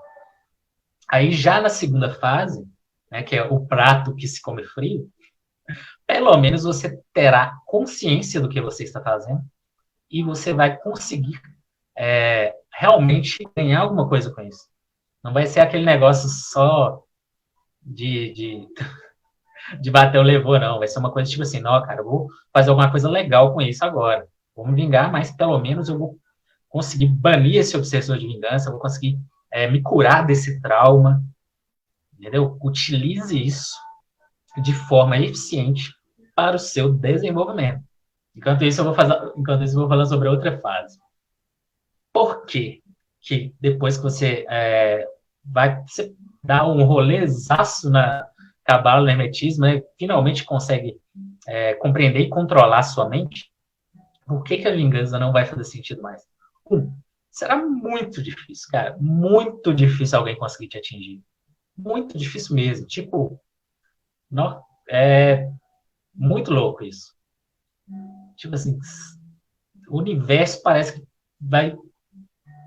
Aí já na segunda fase, né? Que é o prato que se come frio, pelo menos você terá consciência do que você está fazendo e você vai conseguir realmente ganhar alguma coisa com isso. Não vai ser aquele negócio só de bater o levou, não. Vai ser uma coisa tipo assim, não, cara, eu vou fazer alguma coisa legal com isso agora. Vou me vingar, mas pelo menos eu vou conseguir banir esse obsessor de vingança, eu vou conseguir me curar desse trauma, entendeu? Utilize isso de forma eficiente para o seu desenvolvimento. Enquanto isso, eu vou falar sobre outra fase. Por quê? Que depois que você você dá um rolezaço na cabala no hermetismo, né, finalmente consegue compreender e controlar a sua mente, por que a vingança não vai fazer sentido mais? Será muito difícil, cara. Muito difícil alguém conseguir te atingir. Muito difícil mesmo. Tipo, não, é muito louco isso. Tipo assim, o universo parece que vai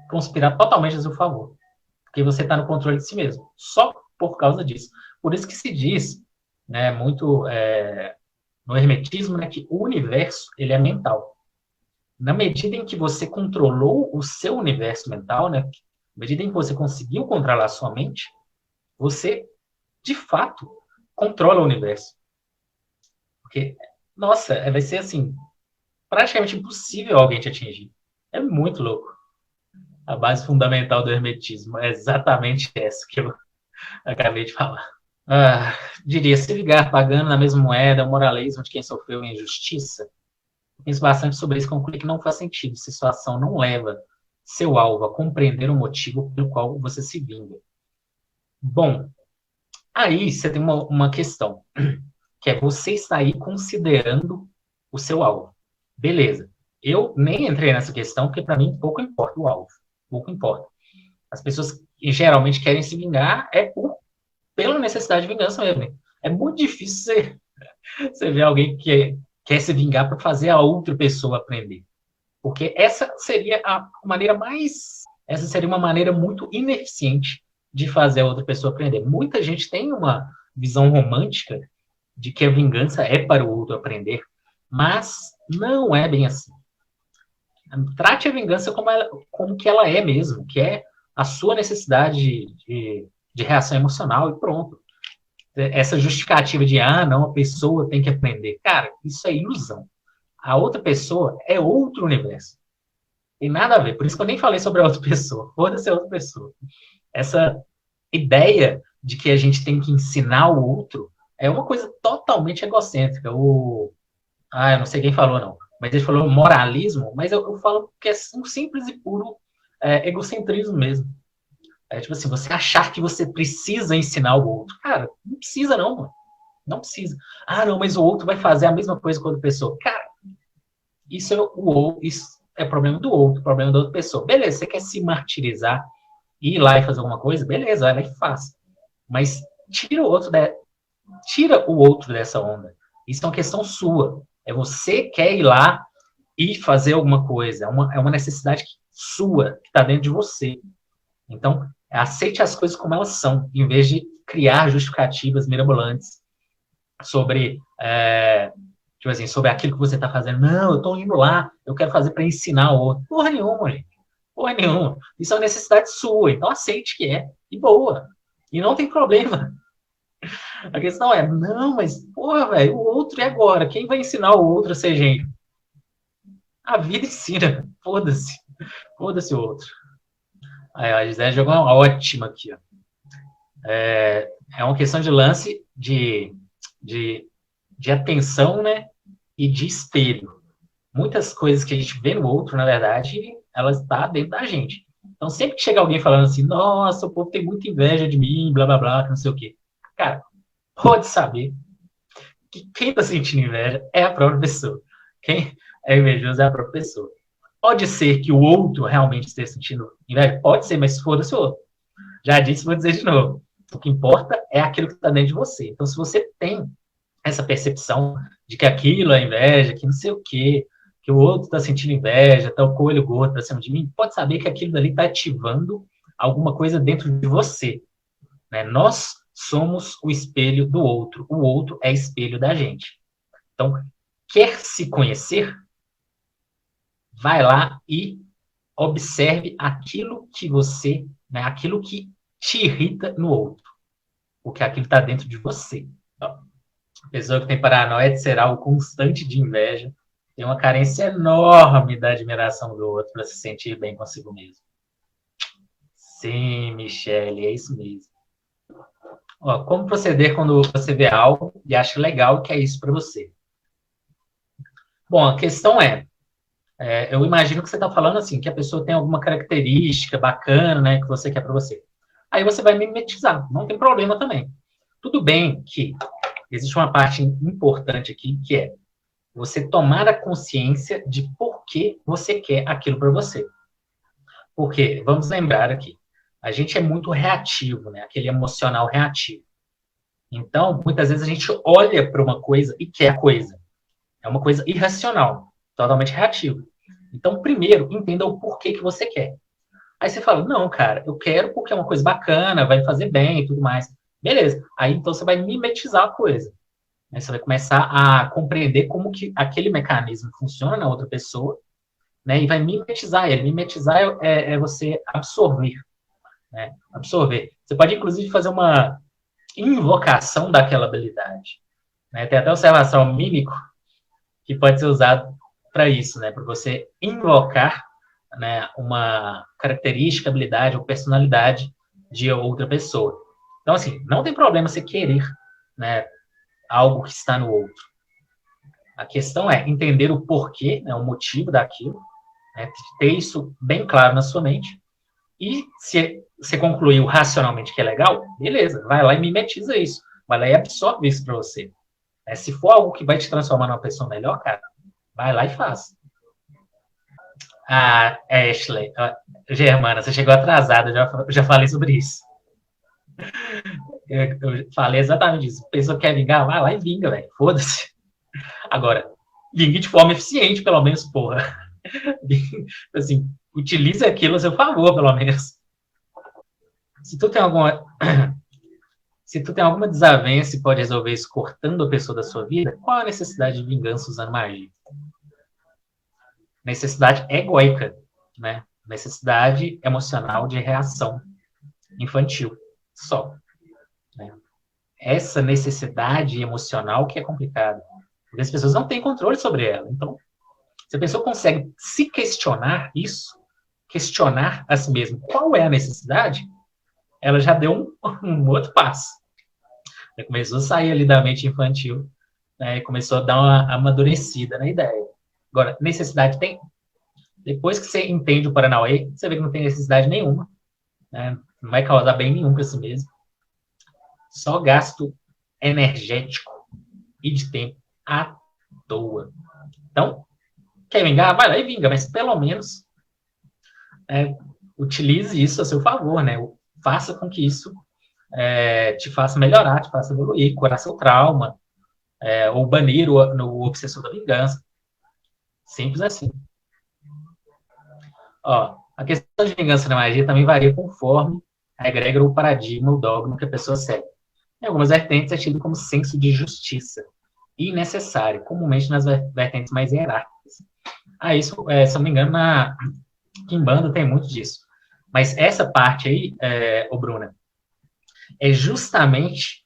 conspirar totalmente a seu favor. Porque você está no controle de si mesmo. Só por causa disso. Por isso que se diz, né, muito no hermetismo, né, que o universo ele é mental. Na medida em que você controlou o seu universo mental, né, na medida em que você conseguiu controlar a sua mente, você, de fato, controla o universo. Porque, nossa, vai ser assim, praticamente impossível alguém te atingir. É muito louco. A base fundamental do hermetismo é exatamente essa que eu acabei de falar. Diria, se ligar pagando na mesma moeda, o moralismo de quem sofreu injustiça, penso bastante sobre isso e concluí que não faz sentido se sua ação não leva seu alvo a compreender o motivo pelo qual você se vinga. Bom, aí você tem uma questão, que é você estar aí considerando o seu alvo. Beleza. Eu nem entrei nessa questão, porque para mim pouco importa o alvo. Pouco importa. As pessoas que geralmente querem se vingar pela necessidade de vingança mesmo. É muito difícil você ver alguém que quer se vingar para fazer a outra pessoa aprender. Porque essa seria a maneira mais. Essa seria uma maneira muito ineficiente de fazer a outra pessoa aprender. Muita gente tem uma visão romântica de que a vingança é para o outro aprender, mas não é bem assim. Trate a vingança como que ela é mesmo, que é a sua necessidade de reação emocional e pronto. Essa justificativa de, não, a pessoa tem que aprender. Cara, isso é ilusão. A outra pessoa é outro universo. Tem nada a ver. Por isso que eu nem falei sobre a outra pessoa. Foda-se a outra pessoa. Essa ideia de que a gente tem que ensinar o outro é uma coisa totalmente egocêntrica. Eu não sei quem falou, não. Mas ele falou moralismo, mas eu falo que é um simples e puro egocentrismo mesmo. É tipo assim, você achar que você precisa ensinar o outro. Cara, não precisa não, mano. Não precisa. Não, mas o outro vai fazer a mesma coisa com a outra pessoa. Cara, isso é problema do outro, problema da outra pessoa. Beleza, você quer se martirizar e ir lá e fazer alguma coisa? Beleza, vai lá e faz. Mas tira o outro dessa onda. Isso é uma questão sua. É você quer ir lá e fazer alguma coisa. É uma necessidade sua, que está dentro de você. Então, aceite as coisas como elas são, em vez de criar justificativas mirabolantes sobre, tipo assim, sobre aquilo que você está fazendo. Não, eu estou indo lá, eu quero fazer para ensinar o outro. Porra nenhuma, gente. Porra nenhuma. Isso é uma necessidade sua, então aceite que é, e boa. E não tem problema. A questão é, não, mas, porra, velho, o outro é agora. Quem vai ensinar o outro a ser gente? A vida ensina. Foda-se. Foda-se o outro. Aí, a Gisele jogou uma ótima aqui, ó. É uma questão de lance de atenção, né? E de espelho. Muitas coisas que a gente vê no outro, na verdade, ela está dentro da gente. Então, sempre que chega alguém falando assim, nossa, o povo tem muita inveja de mim, blá, blá, blá, não sei o quê. Cara, pode saber que quem está sentindo inveja é a própria pessoa. Quem é invejoso é a própria pessoa. Pode ser que o outro realmente esteja sentindo inveja? Pode ser, mas foda-se o outro. Já disse, vou dizer de novo. O que importa é aquilo que está dentro de você. Então, se você tem essa percepção de que aquilo é inveja, que não sei o quê, que o outro está sentindo inveja, está o coelho gordo para cima de mim, pode saber que aquilo dali está ativando alguma coisa dentro de você. Né? Nós somos o espelho do outro. O outro é espelho da gente. Então, quer se conhecer? Vai lá e observe aquilo que você, né, aquilo que te irrita no outro. Porque aquilo está dentro de você. Então, a pessoa que tem paranoia de ser algo constante de inveja tem uma carência enorme da admiração do outro para se sentir bem consigo mesmo. Sim, Michele, é isso mesmo. Como proceder quando você vê algo e acha legal que é isso para você? Bom, a questão eu imagino que você está falando assim, que a pessoa tem alguma característica bacana, né, que você quer para você. Aí você vai mimetizar, não tem problema também. Tudo bem que existe uma parte importante aqui, que é você tomar a consciência de por que você quer aquilo para você. Porque, vamos lembrar aqui, a gente é muito reativo, né? Aquele emocional reativo. Então, muitas vezes a gente olha para uma coisa e quer a coisa. É uma coisa irracional, totalmente reativo. Então, primeiro, entenda o porquê que você quer. Aí você fala, não, cara, eu quero porque é uma coisa bacana, vai fazer bem e tudo mais. Beleza. Aí, então, você vai mimetizar a coisa. Aí você vai começar a compreender como que aquele mecanismo funciona na outra pessoa, né? E vai mimetizar ele. Mimetizar é você absorver, né? Absorver. Você pode, inclusive, fazer uma invocação daquela habilidade, né? Tem até observação mímico que pode ser usado para isso, né? Para você invocar, né, uma característica, habilidade ou personalidade de outra pessoa. Então, assim, não tem problema você querer, né, algo que está no outro. A questão é entender o porquê, né, o motivo daquilo, né, ter isso bem claro na sua mente. E se você concluiu racionalmente que é legal, beleza, vai lá e mimetiza isso. Vai lá e absorve isso para você. Se for algo que vai te transformar numa pessoa melhor, cara, vai lá e faz. Ah, Ashley, Germana, você chegou atrasada, já falei sobre isso. Eu falei exatamente isso. A pessoa quer vingar, vai lá e vinga, velho. Foda-se. Agora, vingue de forma eficiente, pelo menos, porra. Assim, utilize aquilo a seu favor, pelo menos. Se tu tem alguma, se tu tem alguma desavença e pode resolver isso cortando a pessoa da sua vida, qual a necessidade de vingança usando magia? Necessidade egóica, né? Necessidade emocional de reação infantil, só. Né? Essa necessidade emocional que é complicada. Porque as pessoas não têm controle sobre ela. Então, se a pessoa consegue se questionar isso, questionar a si mesma qual é a necessidade, ela já deu um outro passo. Já começou a sair ali da mente infantil, né, e começou a dar uma amadurecida na ideia. Agora, necessidade tem. Depois que você entende o Paranauê, você vê que não tem necessidade nenhuma, né, não vai causar bem nenhum para si mesmo. Só gasto energético e de tempo à toa. Então, quer vingar? Vai lá e vinga, mas pelo menos utilize isso a seu favor, né? Faça com que isso te faça melhorar, te faça evoluir, curar seu trauma, ou banir no obsessor da vingança. Simples assim. Ó, a questão de vingança na magia também varia conforme a egrégora, o paradigma, o dogma que a pessoa segue. Em algumas vertentes é tido como senso de justiça e necessário, comumente nas vertentes mais hierárquicas. Isso, se eu não me engano, na Kimbanda tem muito disso. Mas essa parte aí, Bruna, é justamente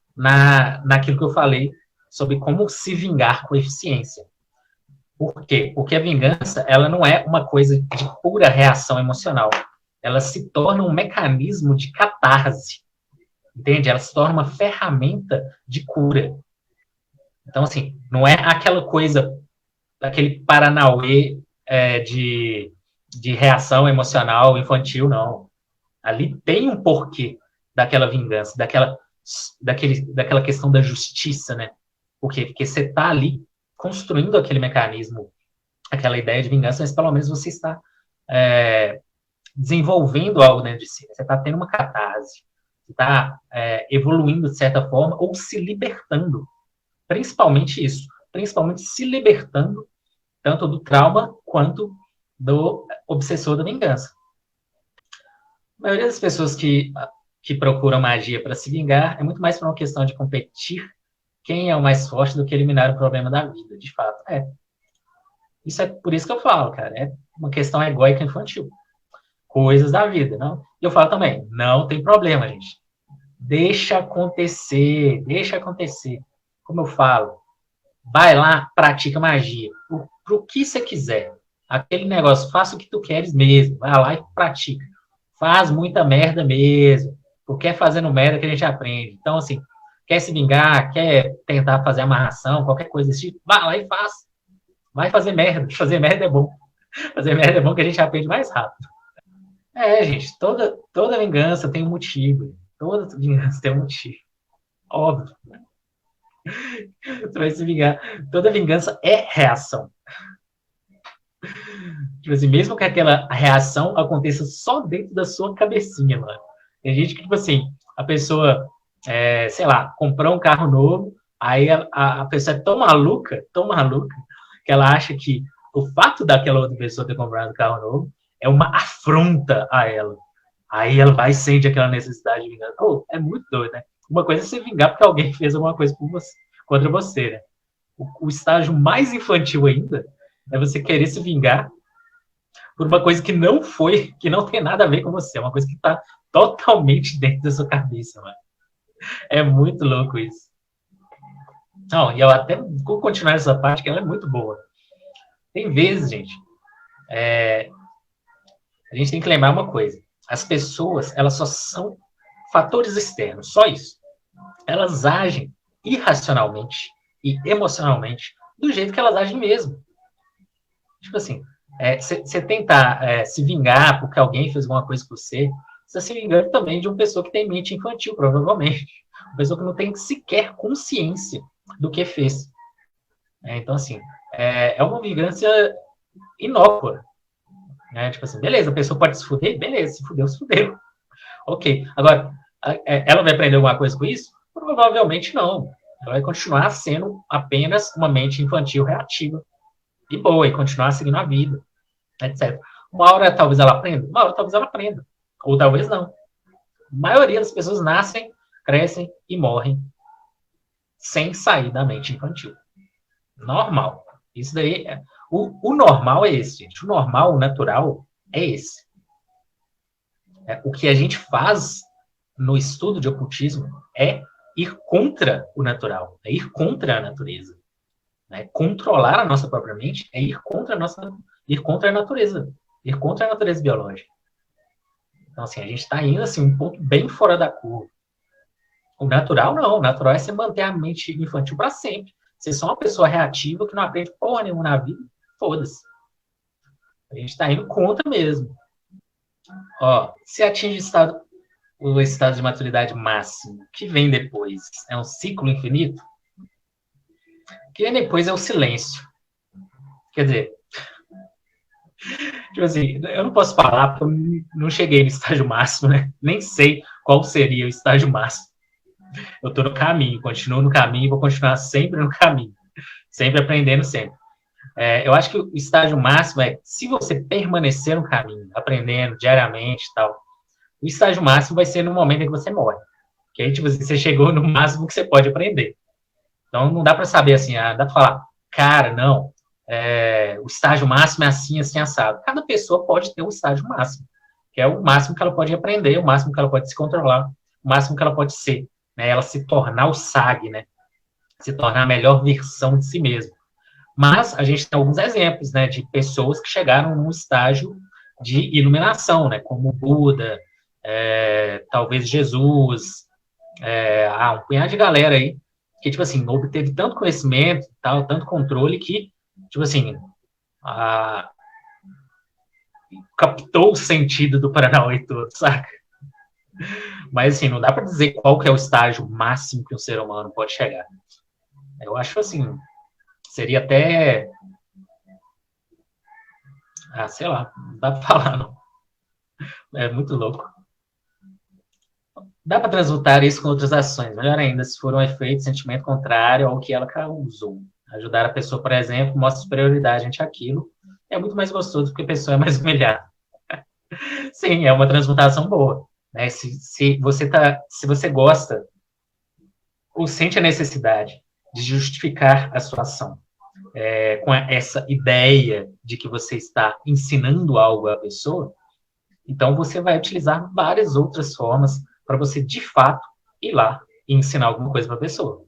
naquilo que eu falei sobre como se vingar com eficiência. Por quê? Porque a vingança, ela não é uma coisa de pura reação emocional. Ela se torna um mecanismo de catarse. Entende? Ela se torna uma ferramenta de cura. Então, assim, não é aquela coisa, aquele paranauê de reação emocional infantil, não. Ali tem um porquê daquela vingança, daquela questão da justiça, né? Por quê? Porque você está ali construindo aquele mecanismo, aquela ideia de vingança, mas pelo menos você está desenvolvendo algo dentro de si. Você está tendo uma catarse, você está evoluindo de certa forma ou se libertando. Principalmente isso. Principalmente se libertando tanto do trauma quanto do obsessor da vingança. A maioria das pessoas que procuram magia para se vingar é muito mais por uma questão de competir quem é o mais forte do que eliminar o problema da vida, de fato. Isso é por isso que eu falo, cara. É uma questão egóica infantil. Coisas da vida, não? E eu falo também, não tem problema, gente. Deixa acontecer, deixa acontecer. Como eu falo, vai lá, pratica magia. Pro que você quiser. Aquele negócio, faça o que tu queres mesmo. Vai lá e pratica. Faz muita merda mesmo. Porque é fazendo merda que a gente aprende. Então, assim, quer se vingar, quer tentar fazer amarração, qualquer coisa desse tipo, vai lá e faz. Vai fazer merda é bom. Fazer merda é bom que a gente aprende mais rápido. Gente, toda vingança tem um motivo. Toda vingança tem um motivo. Óbvio. Você vai se vingar. Toda vingança é reação. Tipo assim, mesmo que aquela reação aconteça só dentro da sua cabecinha, mano. Tem gente que, tipo assim, a pessoa, sei lá, comprou um carro novo, aí a pessoa é tão maluca, que ela acha que o fato daquela outra pessoa ter comprado um carro novo é uma afronta a ela. Aí ela vai e sente aquela necessidade de vingança. Oh, é muito doido, né? Uma coisa é se vingar porque alguém fez alguma coisa por você, contra você, né? O estágio mais infantil ainda é você querer se vingar por uma coisa que não foi, que não tem nada a ver com você, é uma coisa que está totalmente dentro da sua cabeça, mano. É muito louco isso. Não, e eu até vou continuar essa parte, que ela é muito boa. Tem vezes, gente, a gente tem que lembrar uma coisa. As pessoas, elas só são fatores externos, só isso. Elas agem irracionalmente e emocionalmente do jeito que elas agem mesmo. Tipo assim, você tentar se vingar porque alguém fez alguma coisa com você, você se vingando também de uma pessoa que tem mente infantil, provavelmente. Uma pessoa que não tem sequer consciência do que fez. Então, assim, é uma vingança inócua. Né? Tipo assim, beleza, a pessoa pode se fuder? Beleza, se fudeu, se fudeu. Ok. Agora, ela vai aprender alguma coisa com isso? Provavelmente não. Ela vai continuar sendo apenas uma mente infantil reativa. E boa, e continuar seguindo a vida, etc. Uma hora talvez ela aprenda, uma hora talvez ela aprenda, ou talvez não. A maioria das pessoas nascem, crescem e morrem sem sair da mente infantil. Normal. Isso daí, o normal é esse, gente. O normal, o natural é esse. O que a gente faz no estudo de ocultismo é ir contra o natural, é ir contra a natureza. Controlar a nossa própria mente é ir contra a natureza, ir contra a natureza biológica. Então, assim, a gente está indo assim, um ponto bem fora da curva. O natural, não. O natural é você manter a mente infantil para sempre. Ser só uma pessoa reativa que não aprende porra nenhuma na vida, foda-se. A gente está indo contra mesmo. Se atinge o estado de maturidade máximo, que vem depois? É um ciclo infinito? O que vem depois é o silêncio. Quer dizer, tipo assim, eu não posso falar porque eu não cheguei no estágio máximo, né? Nem sei qual seria o estágio máximo. Eu estou no caminho, continuo no caminho, vou continuar sempre no caminho. Sempre aprendendo, sempre. Eu acho que o estágio máximo é, se você permanecer no caminho, aprendendo diariamente e tal, o estágio máximo vai ser no momento em que você morre. Que aí, tipo, você chegou no máximo que você pode aprender. Então, não dá para saber assim, dá para falar, cara, não, o estágio máximo é assim, assim, assado. Cada pessoa pode ter um estágio máximo, que é o máximo que ela pode aprender, o máximo que ela pode se controlar, o máximo que ela pode ser, né? Ela se tornar o SAG, né? Se tornar a melhor versão de si mesma. Mas a gente tem alguns exemplos, né, de pessoas que chegaram num estágio de iluminação, né, como Buda, talvez Jesus, um punhado de galera aí, que, tipo assim, obteve tanto conhecimento, tal, tanto controle, que, tipo assim, captou o sentido do Paranauê todo, saca? Mas, assim, não dá para dizer qual que é o estágio máximo que um ser humano pode chegar. Eu acho, assim, seria até... sei lá, não dá para falar, não. É muito louco. Dá para transmutar isso com outras ações. Melhor ainda, se for um efeito, sentimento contrário ao que ela causou. Ajudar a pessoa, por exemplo, mostra superioridade ante aquilo. É muito mais gostoso porque a pessoa é mais humilhada. Sim, é uma transmutação boa. Né? Se você gosta ou sente a necessidade de justificar a sua ação com essa ideia de que você está ensinando algo à pessoa, então você vai utilizar várias outras formas para você, de fato, ir lá e ensinar alguma coisa para a pessoa.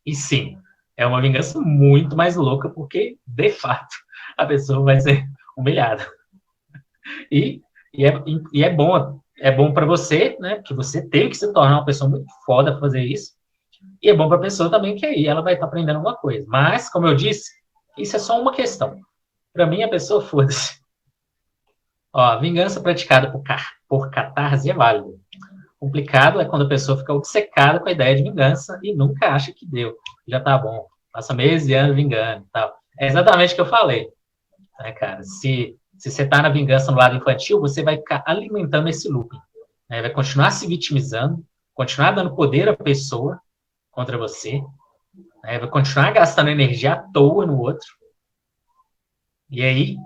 E sim, é uma vingança muito mais louca, porque, de fato, a pessoa vai ser humilhada. E é bom para você, né, que você teve que se tornar uma pessoa muito foda para fazer isso, e é bom para a pessoa também, que aí ela vai estar aprendendo alguma coisa. Mas, como eu disse, Isso é só uma questão. Para mim, a pessoa, foda-se. Ó, vingança praticada por catarse é válida. Complicado é quando a pessoa fica obcecada com a ideia de vingança e nunca acha que deu. Já tá bom. Passa meses e anos vingando e tal. É exatamente o que eu falei, né, cara? Se você tá na vingança no lado infantil, você vai ficar alimentando esse looping. Né? Vai continuar se vitimizando, continuar dando poder à pessoa contra você, né? Vai continuar gastando energia à toa no outro. E aí,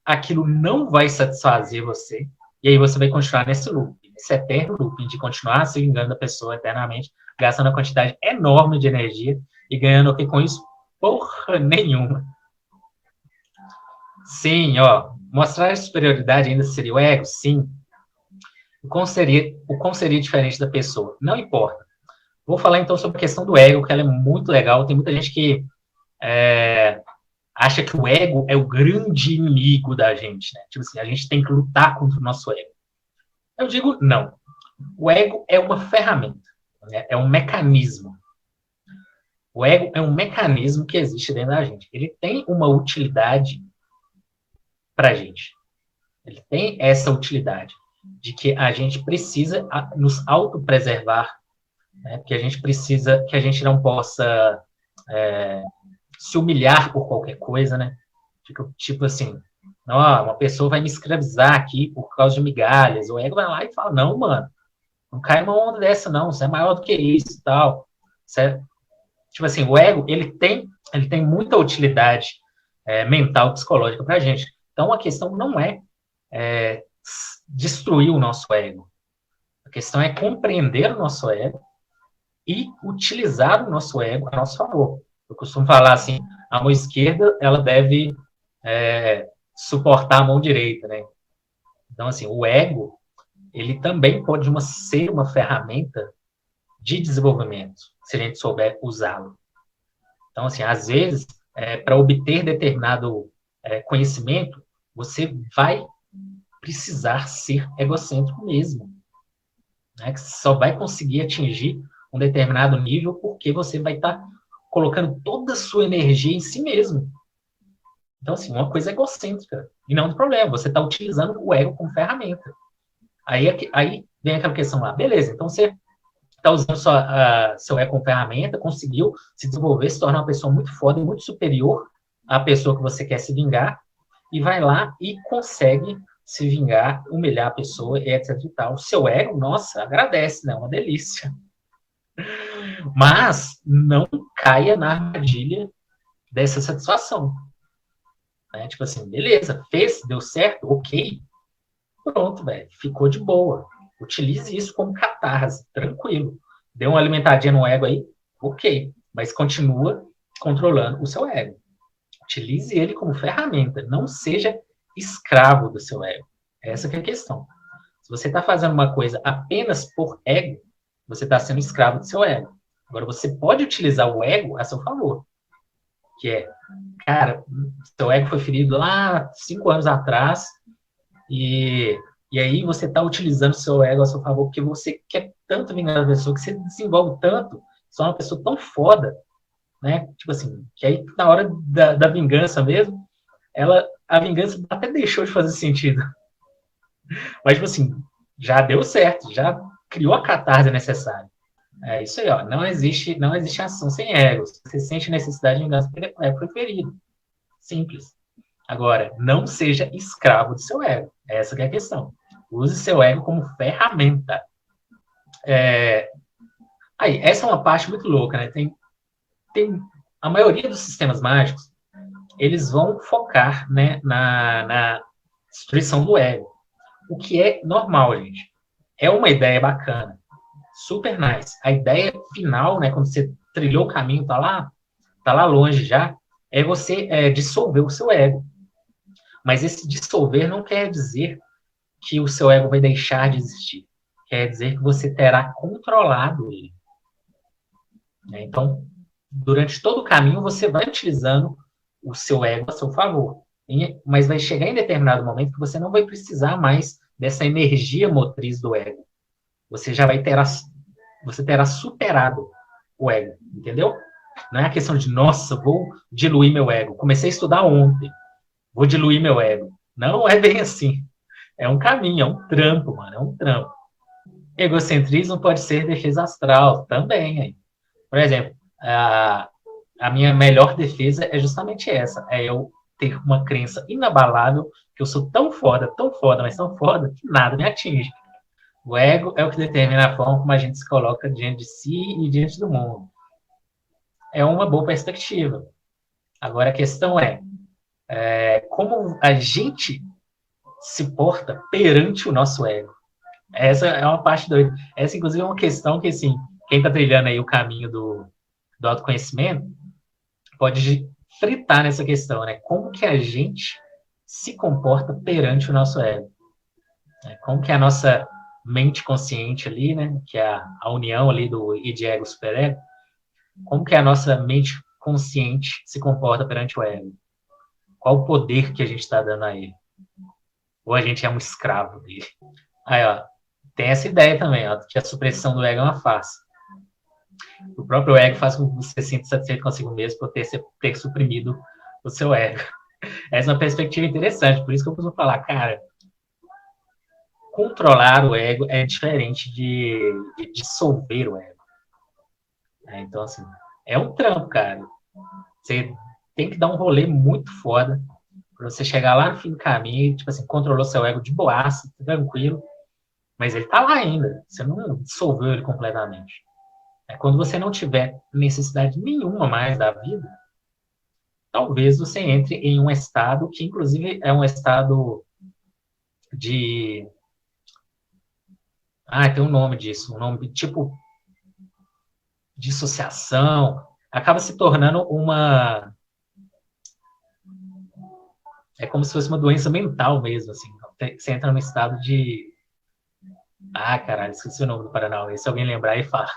aquilo não vai satisfazer você. E aí você vai continuar nesse looping, esse eterno looping de continuar se vingando da pessoa eternamente, gastando uma quantidade enorme de energia e ganhando o que com isso? Porra nenhuma. Sim, ó, mostrar superioridade ainda seria o ego? Sim. O quão seria diferente da pessoa? Não importa. Vou falar então sobre a questão do ego, que ela é muito legal. Tem muita gente que acha que o ego é o grande inimigo da gente, né? Tipo assim, a gente tem que lutar contra o nosso ego. Eu digo, não. O ego é uma ferramenta, né? É um mecanismo. O ego é um mecanismo que existe dentro da gente. Ele tem uma utilidade para a gente. Ele tem essa utilidade de que a gente precisa nos autopreservar, né? Que a gente precisa, que a gente não possa se humilhar por qualquer coisa, né? Tipo assim, não, uma pessoa vai me escravizar aqui por causa de migalhas. O ego vai lá e fala, não, mano, não cai numa onda dessa, não. Você é maior do que isso e tal. Tipo assim, o ego, ele tem muita utilidade mental, psicológica pra gente. Então, a questão não é destruir o nosso ego. A questão é compreender o nosso ego e utilizar o nosso ego a nosso favor. Eu costumo falar assim, a mão esquerda, ela deve suportar a mão direita, né? Então, assim, o ego, ele também pode ser uma ferramenta de desenvolvimento, se a gente souber usá-lo. Então, assim, às vezes, para obter determinado conhecimento, você vai precisar ser egocêntrico mesmo. Né? Que você só vai conseguir atingir um determinado nível porque você vai estar colocando toda a sua energia em si mesmo. Então, assim, uma coisa é egocêntrica. E não tem problema, você está utilizando o ego como ferramenta. Aí vem aquela questão lá, beleza, então você está usando seu ego como ferramenta, conseguiu se desenvolver, se tornar uma pessoa muito foda e muito superior à pessoa que você quer se vingar, e vai lá e consegue se vingar, humilhar a pessoa, etc e tal. O seu ego, nossa, agradece, né? Uma delícia. Mas não caia na armadilha dessa satisfação. Né? Tipo assim, beleza, fez, deu certo, ok. Pronto, velho, ficou de boa. Utilize isso como catarse, tranquilo. Deu uma alimentadinha no ego aí, ok. Mas continua controlando o seu ego. Utilize ele como ferramenta. Não seja escravo do seu ego. Essa que é a questão. Se você está fazendo uma coisa apenas por ego, você está sendo escravo do seu ego. Agora, você pode utilizar o ego a seu favor. Que é, cara, seu ego foi ferido lá 5 anos atrás e aí você está utilizando o seu ego a seu favor porque você quer tanto vingar a pessoa, que você desenvolve tanto, você é uma pessoa tão foda, né? Tipo assim, que aí na hora da vingança mesmo, a vingança até deixou de fazer sentido. Mas, tipo assim, já deu certo, já criou a catarse necessária. É isso aí, ó. Não existe ação sem ego. Se você sente necessidade de vingança, porque o ego foi ferido. Simples. Agora, não seja escravo do seu ego. Essa que é a questão. Use seu ego como ferramenta. Aí, essa é uma parte muito louca, né? Tem a maioria dos sistemas mágicos, eles vão focar, né, na destruição do ego. O que é normal, gente. É uma ideia bacana. Super nice. A ideia final, né, quando você trilhou o caminho, tá lá longe já, é você dissolver o seu ego. Mas esse dissolver não quer dizer que o seu ego vai deixar de existir. Quer dizer que você terá controlado ele. Então, durante todo o caminho, você vai utilizando o seu ego a seu favor. Mas vai chegar em determinado momento que você não vai precisar mais dessa energia motriz do ego. Você terá superado o ego, entendeu? Não é a questão de, nossa, vou diluir meu ego. Comecei a estudar ontem, vou diluir meu ego. Não é bem assim. É um caminho, é um trampo, mano, é um trampo. Egocentrismo pode ser defesa astral também. Hein? Por exemplo, a minha melhor defesa é justamente essa. É eu ter uma crença inabalável que eu sou tão foda, mas tão foda que nada me atinge. O ego é o que determina a forma como a gente se coloca diante de si e diante do mundo. É uma boa perspectiva. Agora a questão é como a gente se porta perante o nosso ego. Essa é uma parte doida. Essa, inclusive, é uma questão que, assim, quem está trilhando aí o caminho do autoconhecimento pode fritar nessa questão, né? Como que a gente se comporta perante o nosso ego? Como que a nossa mente consciente ali, né? Que é a união ali do id, ego, superego. Como que a nossa mente consciente se comporta perante o ego? Qual o poder que a gente está dando a ele? Ou a gente é um escravo dele? Aí, ó, tem essa ideia também, ó, que a supressão do ego é uma farsa. O próprio ego faz com que você se sinta satisfeito consigo mesmo por ter suprimido o seu ego. Essa é uma perspectiva interessante, por isso que eu costumo falar, cara, controlar o ego é diferente de dissolver o ego. Então, assim, é um trampo, cara. Você tem que dar um rolê muito foda pra você chegar lá no fim do caminho, tipo assim, controlou seu ego de boaça, tranquilo, mas ele tá lá ainda. Você não dissolveu ele completamente. Quando você não tiver necessidade nenhuma mais da vida, talvez você entre em um estado que, inclusive, é um estado de. Tem um nome disso, um nome tipo dissociação. Acaba se tornando uma. É como se fosse uma doença mental mesmo, assim. Você entra num estado de. Caralho, esqueci o nome do Paranauê. Se alguém lembrar aí, fala.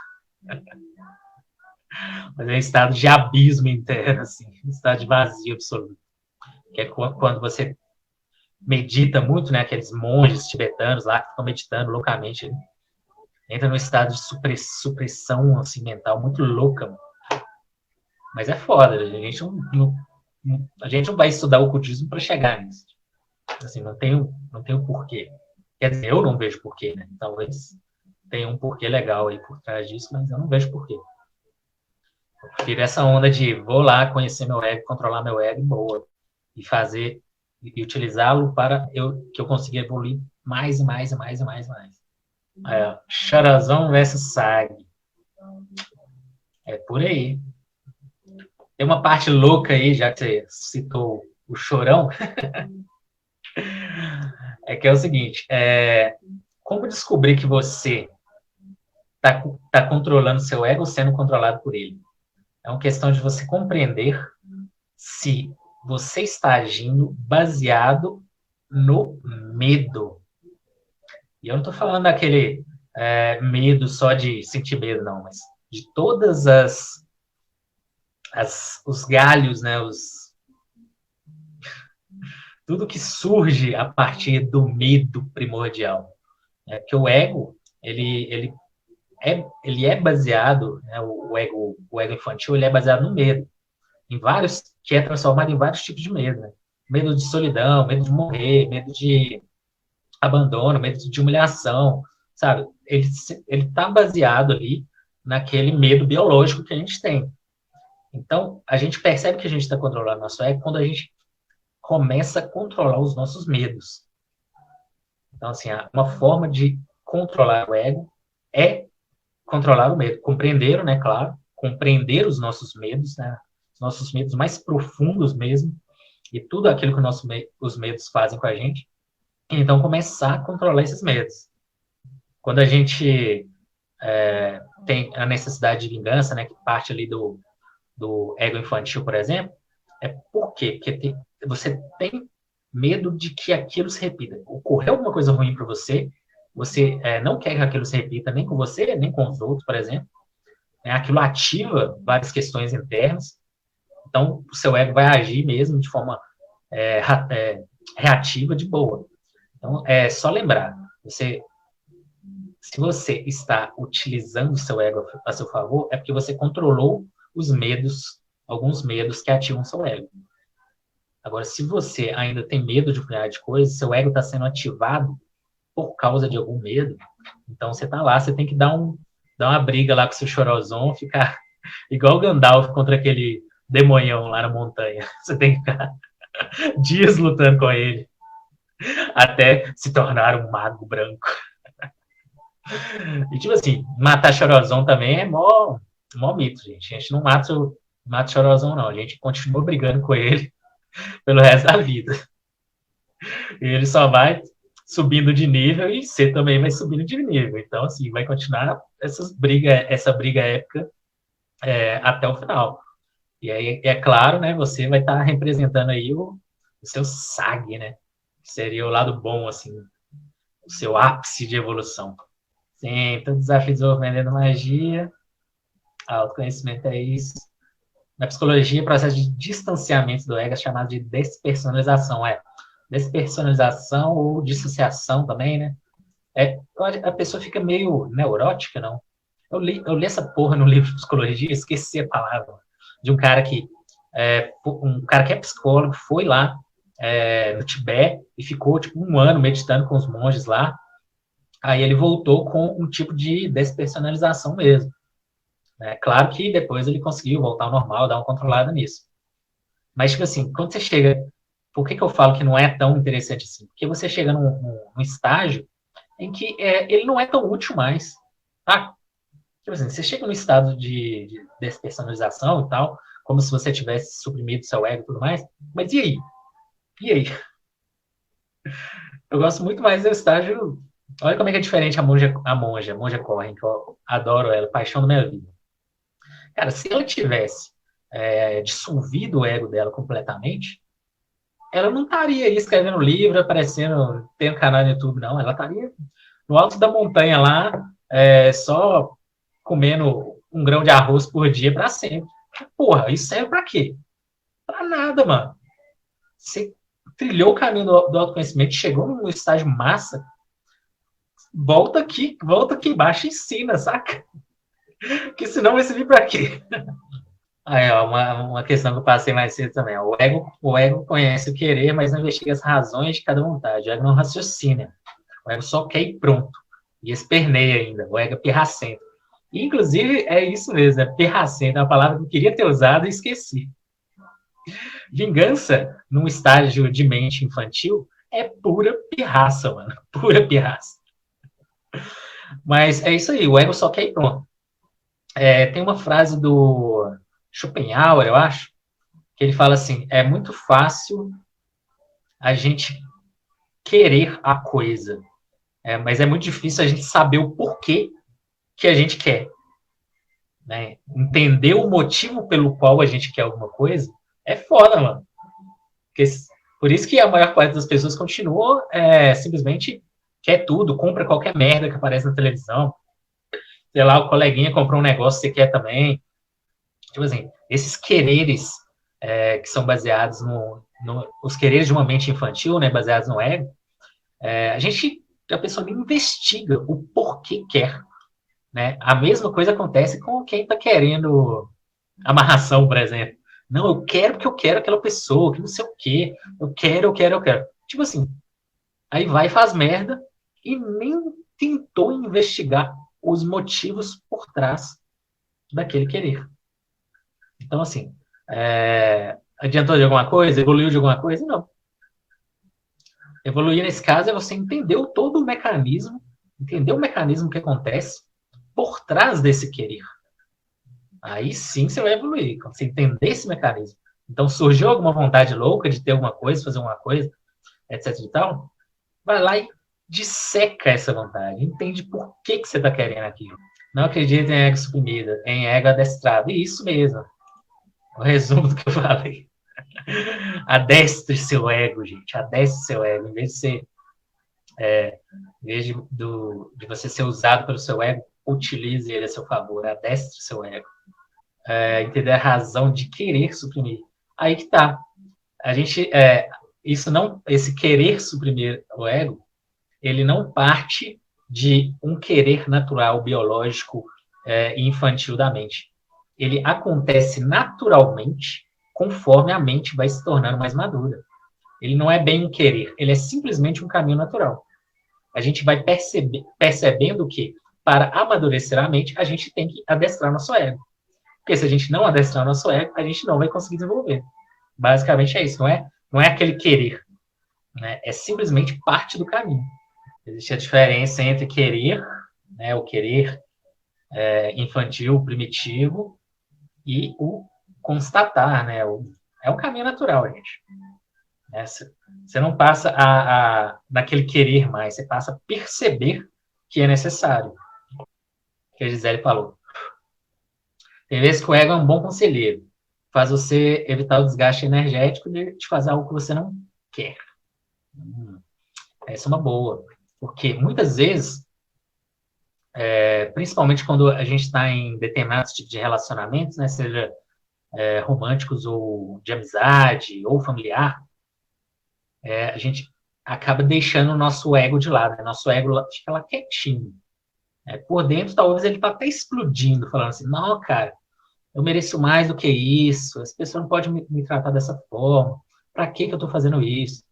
Mas é um estado de abismo interno, assim. Um estado de vazio absoluto. Que é quando você medita muito, né? Aqueles monges tibetanos lá que ficam meditando loucamente. Entra num estado de supressão assim, mental muito louca. Mano. Mas é foda. A gente não vai estudar o ocultismo para chegar nisso. Assim, não tem um porquê. Quer dizer, eu não vejo porquê, né? Talvez tenha um porquê legal aí por trás disso, mas eu não vejo porquê. Eu prefiro essa onda de vou lá conhecer meu ego, controlar meu ego, boa. E fazer e utilizá-lo para que eu consiga evoluir mais e mais e mais e mais e mais. Charazão versus Sag. É por aí. Tem uma parte louca aí, já que você citou o chorão, é que é o seguinte, como descobrir que você está controlando seu ego ou sendo controlado por ele? É uma questão de você compreender se você está agindo baseado no medo. E eu não estou falando daquele medo só de sentir medo, não, mas de todas os galhos, né, tudo que surge a partir do medo primordial. Porque o ego, ele é baseado, né, o ego infantil, ele é baseado no medo, que é transformado em vários tipos de medo. Né? Medo de solidão, medo de morrer, medo de abandono, medo de humilhação, sabe? Ele está baseado ali naquele medo biológico que a gente tem. Então, a gente percebe que a gente está controlando nosso ego quando a gente começa a controlar os nossos medos. Então, assim, uma forma de controlar o ego é controlar o medo. Compreender, né, claro, compreender os nossos medos, né, os nossos medos mais profundos mesmo, e tudo aquilo que os medos fazem com a gente. E então, começar a controlar esses medos. Quando a gente tem a necessidade de vingança, né, que parte ali do ego infantil, por exemplo, por quê? Porque você tem medo de que aquilo se repita. Ocorreu alguma coisa ruim para você, você não quer que aquilo se repita nem com você, nem com os outros, por exemplo. Aquilo ativa várias questões internas. Então, o seu ego vai agir mesmo de forma reativa de boa. Então, é só lembrar, se você está utilizando o seu ego a seu favor, é porque você controlou os medos, alguns medos que ativam seu ego. Agora, se você ainda tem medo de uma de coisas, seu ego está sendo ativado por causa de algum medo, então você tá lá, você tem que dar uma briga lá com seu chorozão, ficar igual o Gandalf contra aquele demonhão lá na montanha. Você tem que ficar dias lutando com ele, até se tornar um mago branco. E tipo assim, matar chorozão também é mó mito, gente. A gente não mata chorozão, não. A gente continua brigando com ele pelo resto da vida. E ele só vai subindo de nível e você também vai subindo de nível. Então, assim, vai continuar essa briga épica até o final. E aí, é claro, né, você vai estar representando aí o seu SAG, né? Que seria o lado bom, assim, o seu ápice de evolução. Sim, todo desafio de desenvolvimento da magia, autoconhecimento é isso. Na psicologia, o processo de distanciamento do ego é chamado de despersonalização, despersonalização ou dissociação também, né? A pessoa fica meio neurótica, não? Eu li essa porra no livro de psicologia, esqueci a palavra, de um cara que é psicólogo, foi lá no Tibete e ficou tipo 1 ano meditando com os monges lá. Aí ele voltou com um tipo de despersonalização mesmo. Claro que depois ele conseguiu voltar ao normal, dar uma controlada nisso. Mas, tipo assim, quando você chega... Por que eu falo que não é tão interessante assim? Porque você chega num estágio em que ele não é tão útil mais. Tá? Tipo assim, você chega num estado de despersonalização e tal, como se você tivesse suprimido seu ego e tudo mais, mas e aí? E aí? Eu gosto muito mais do estágio... Olha como é que é diferente a monja Corrin, que eu adoro ela, paixão da minha vida. Cara, se ela tivesse dissolvido o ego dela completamente, ela não estaria aí escrevendo livro, aparecendo, tendo canal no YouTube, não. Ela estaria no alto da montanha lá, só comendo 1 grão de arroz por dia para sempre. Porra, isso serve para quê? Para nada, mano. Você trilhou o caminho do autoconhecimento, chegou num estágio massa, volta aqui embaixo e ensina, saca? Porque senão vai servir para quê? Aí, ó, uma questão que eu passei mais cedo também. O ego conhece o querer, mas não investiga as razões de cada vontade. O ego não raciocina. O ego só quer ir pronto. E esperneia ainda. O ego é pirracento. E, inclusive, é isso mesmo, é pirracento. É uma palavra que eu queria ter usado e esqueci. Vingança, num estágio de mente infantil, é pura pirraça, mano. Pura pirraça. Mas é isso aí. O ego só quer ir pronto. Tem uma frase do Schopenhauer, eu acho, que ele fala assim, é muito fácil a gente querer a coisa, mas é muito difícil a gente saber o porquê que a gente quer. Né? Entender o motivo pelo qual a gente quer alguma coisa é foda, mano. Porque, por isso que a maior parte das pessoas continua simplesmente quer tudo, compra qualquer merda que aparece na televisão. Sei lá, o coleguinha comprou um negócio que você quer também. Tipo assim, esses quereres que são baseados os quereres de uma mente infantil, né, baseados no ego, a pessoa investiga o porquê quer. Né? A mesma coisa acontece com quem está querendo amarração, por exemplo. Não, eu quero porque eu quero aquela pessoa, que não sei o quê. Eu quero. Tipo assim, aí vai e faz merda e nem tentou investigar os motivos por trás daquele querer. Então, assim, adiantou de alguma coisa? Evoluiu de alguma coisa? Não. Evoluir, nesse caso, é você entender todo o mecanismo, entender o mecanismo que acontece por trás desse querer. Aí sim você vai evoluir, quando você entender esse mecanismo. Então, surgiu alguma vontade louca de ter alguma coisa, fazer uma coisa, etc e tal, vai lá e disseca essa vontade, entende por que você está querendo aquilo. Não acredita em ego suprimido, em ego adestrado. E isso mesmo. O resumo do que eu falei. Adestre seu ego, gente. Adestre seu ego. Em vez de ser. Em vez de você ser usado pelo seu ego, utilize ele a seu favor. Adestre seu ego. Entender a razão de querer suprimir. Aí que tá. A gente. Esse querer suprimir o ego, ele não parte de um querer natural, biológico e infantil da mente. ele acontece naturalmente conforme a mente vai se tornando mais madura. Ele não é bem um querer, ele é simplesmente um caminho natural. A gente vai percebendo que, para amadurecer a mente, a gente tem que adestrar nosso ego. Porque se a gente não adestrar nosso ego, a gente não vai conseguir desenvolver. Basicamente é isso, não é aquele querer, né? É simplesmente parte do caminho. Existe a diferença entre querer, né, o querer infantil, primitivo, e o constatar, né? É um caminho natural, gente. Você não passa naquele querer mais, você passa a perceber que é necessário. Que a Gisele falou. Tem vezes que o ego é um bom conselheiro. Faz você evitar o desgaste energético de fazer algo que você não quer. Essa é uma boa. Porque muitas vezes, principalmente quando a gente está em determinados tipos de relacionamentos, né, seja românticos ou de amizade ou familiar, a gente acaba deixando o nosso ego de lado. Né? Nosso ego fica lá quietinho. Por dentro, talvez ele está até explodindo, falando assim, não, cara, eu mereço mais do que isso, essa pessoa não pode me tratar dessa forma, pra que eu tô fazendo isso?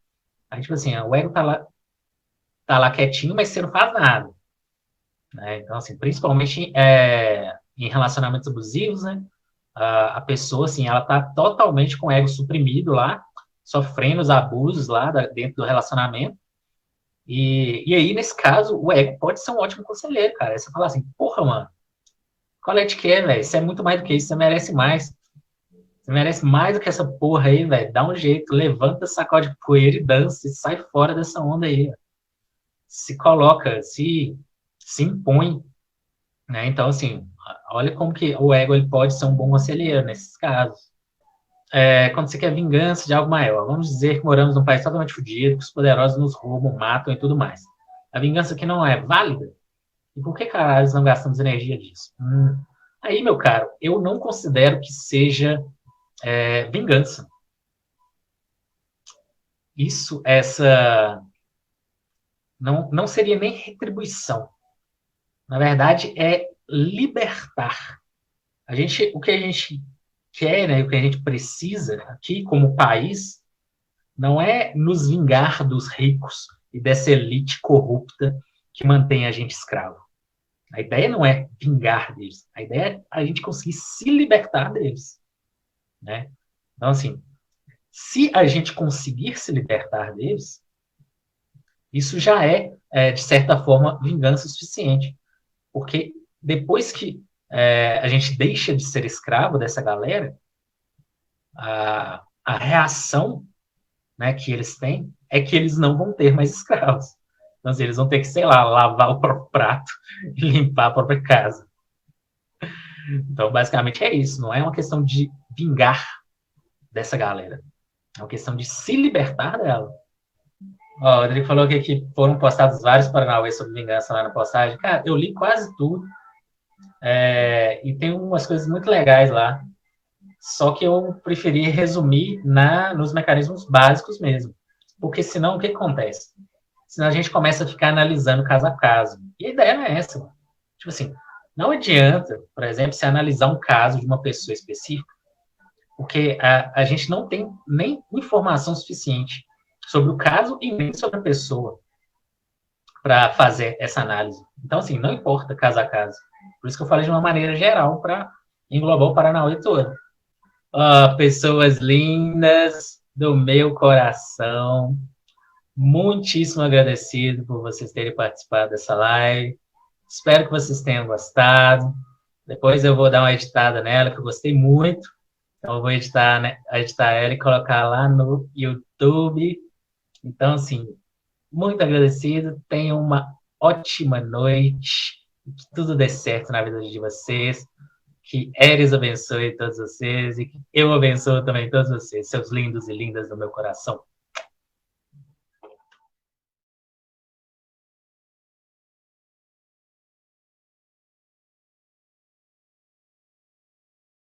Aí, tipo assim, o ego tá lá quietinho, mas você não faz nada, né? Então, assim, principalmente em relacionamentos abusivos, né? A pessoa, assim, ela tá totalmente com o ego suprimido lá, sofrendo os abusos lá dentro do relacionamento, e aí, nesse caso, o ego pode ser um ótimo conselheiro, cara. Aí você fala assim, porra, mano, qual é de que, velho? Você é muito mais do que isso, você merece mais. Você merece mais do que essa porra aí, velho. Dá um jeito, levanta, sacode poeira e dança e sai fora dessa onda aí. Se coloca, se impõe, né? Então, assim, olha como que o ego ele pode ser um bom conselheiro nesses casos. Quando você quer vingança de algo maior, vamos dizer que moramos num país totalmente fodido, que os poderosos nos roubam, matam e tudo mais. A vingança que não é válida? E por que caralho não gastamos energia disso? Aí, meu caro, eu não considero que seja vingança. Essa não seria nem retribuição. Na verdade, é libertar. O que a gente quer, né, o que a gente precisa aqui como país, não é nos vingar dos ricos e dessa elite corrupta que mantém a gente escravo. A ideia não é vingar deles. A ideia é a gente conseguir se libertar deles, né? Então, assim, se a gente conseguir se libertar deles, isso já de certa forma, vingança suficiente. Porque depois que a gente deixa de ser escravo dessa galera, a reação, né, que eles têm é que eles não vão ter mais escravos. Então, assim, eles vão ter que, sei lá, lavar o próprio prato e limpar a própria casa. Então, basicamente é isso. Não é uma questão de vingar dessa galera. É uma questão de se libertar dela. Ó, o Rodrigo falou que foram postados vários paranauê sobre vingança lá na postagem. Cara, eu li quase tudo. E tem umas coisas muito legais lá. Só que eu preferi resumir nos mecanismos básicos mesmo. Porque senão, o que acontece? Senão a gente começa a ficar analisando caso a caso. E a ideia não é essa. Mano. Tipo assim, não adianta, por exemplo, se analisar um caso de uma pessoa específica, porque a gente não tem nem informação suficiente sobre o caso e nem sobre a pessoa para fazer essa análise. Então, assim, não importa caso a caso. Por isso que eu falei de uma maneira geral para englobar o Paranauê todo. Pessoas lindas do meu coração, muitíssimo agradecido por vocês terem participado dessa live. Espero que vocês tenham gostado. Depois eu vou dar uma editada nela, que eu gostei muito. Então eu vou editar ela e colocar lá no YouTube. Então, assim, muito agradecido. Tenham uma ótima noite. Que tudo dê certo na vida de vocês. Que Eres abençoe todos vocês e que eu abençoo também todos vocês, seus lindos e lindas do meu coração.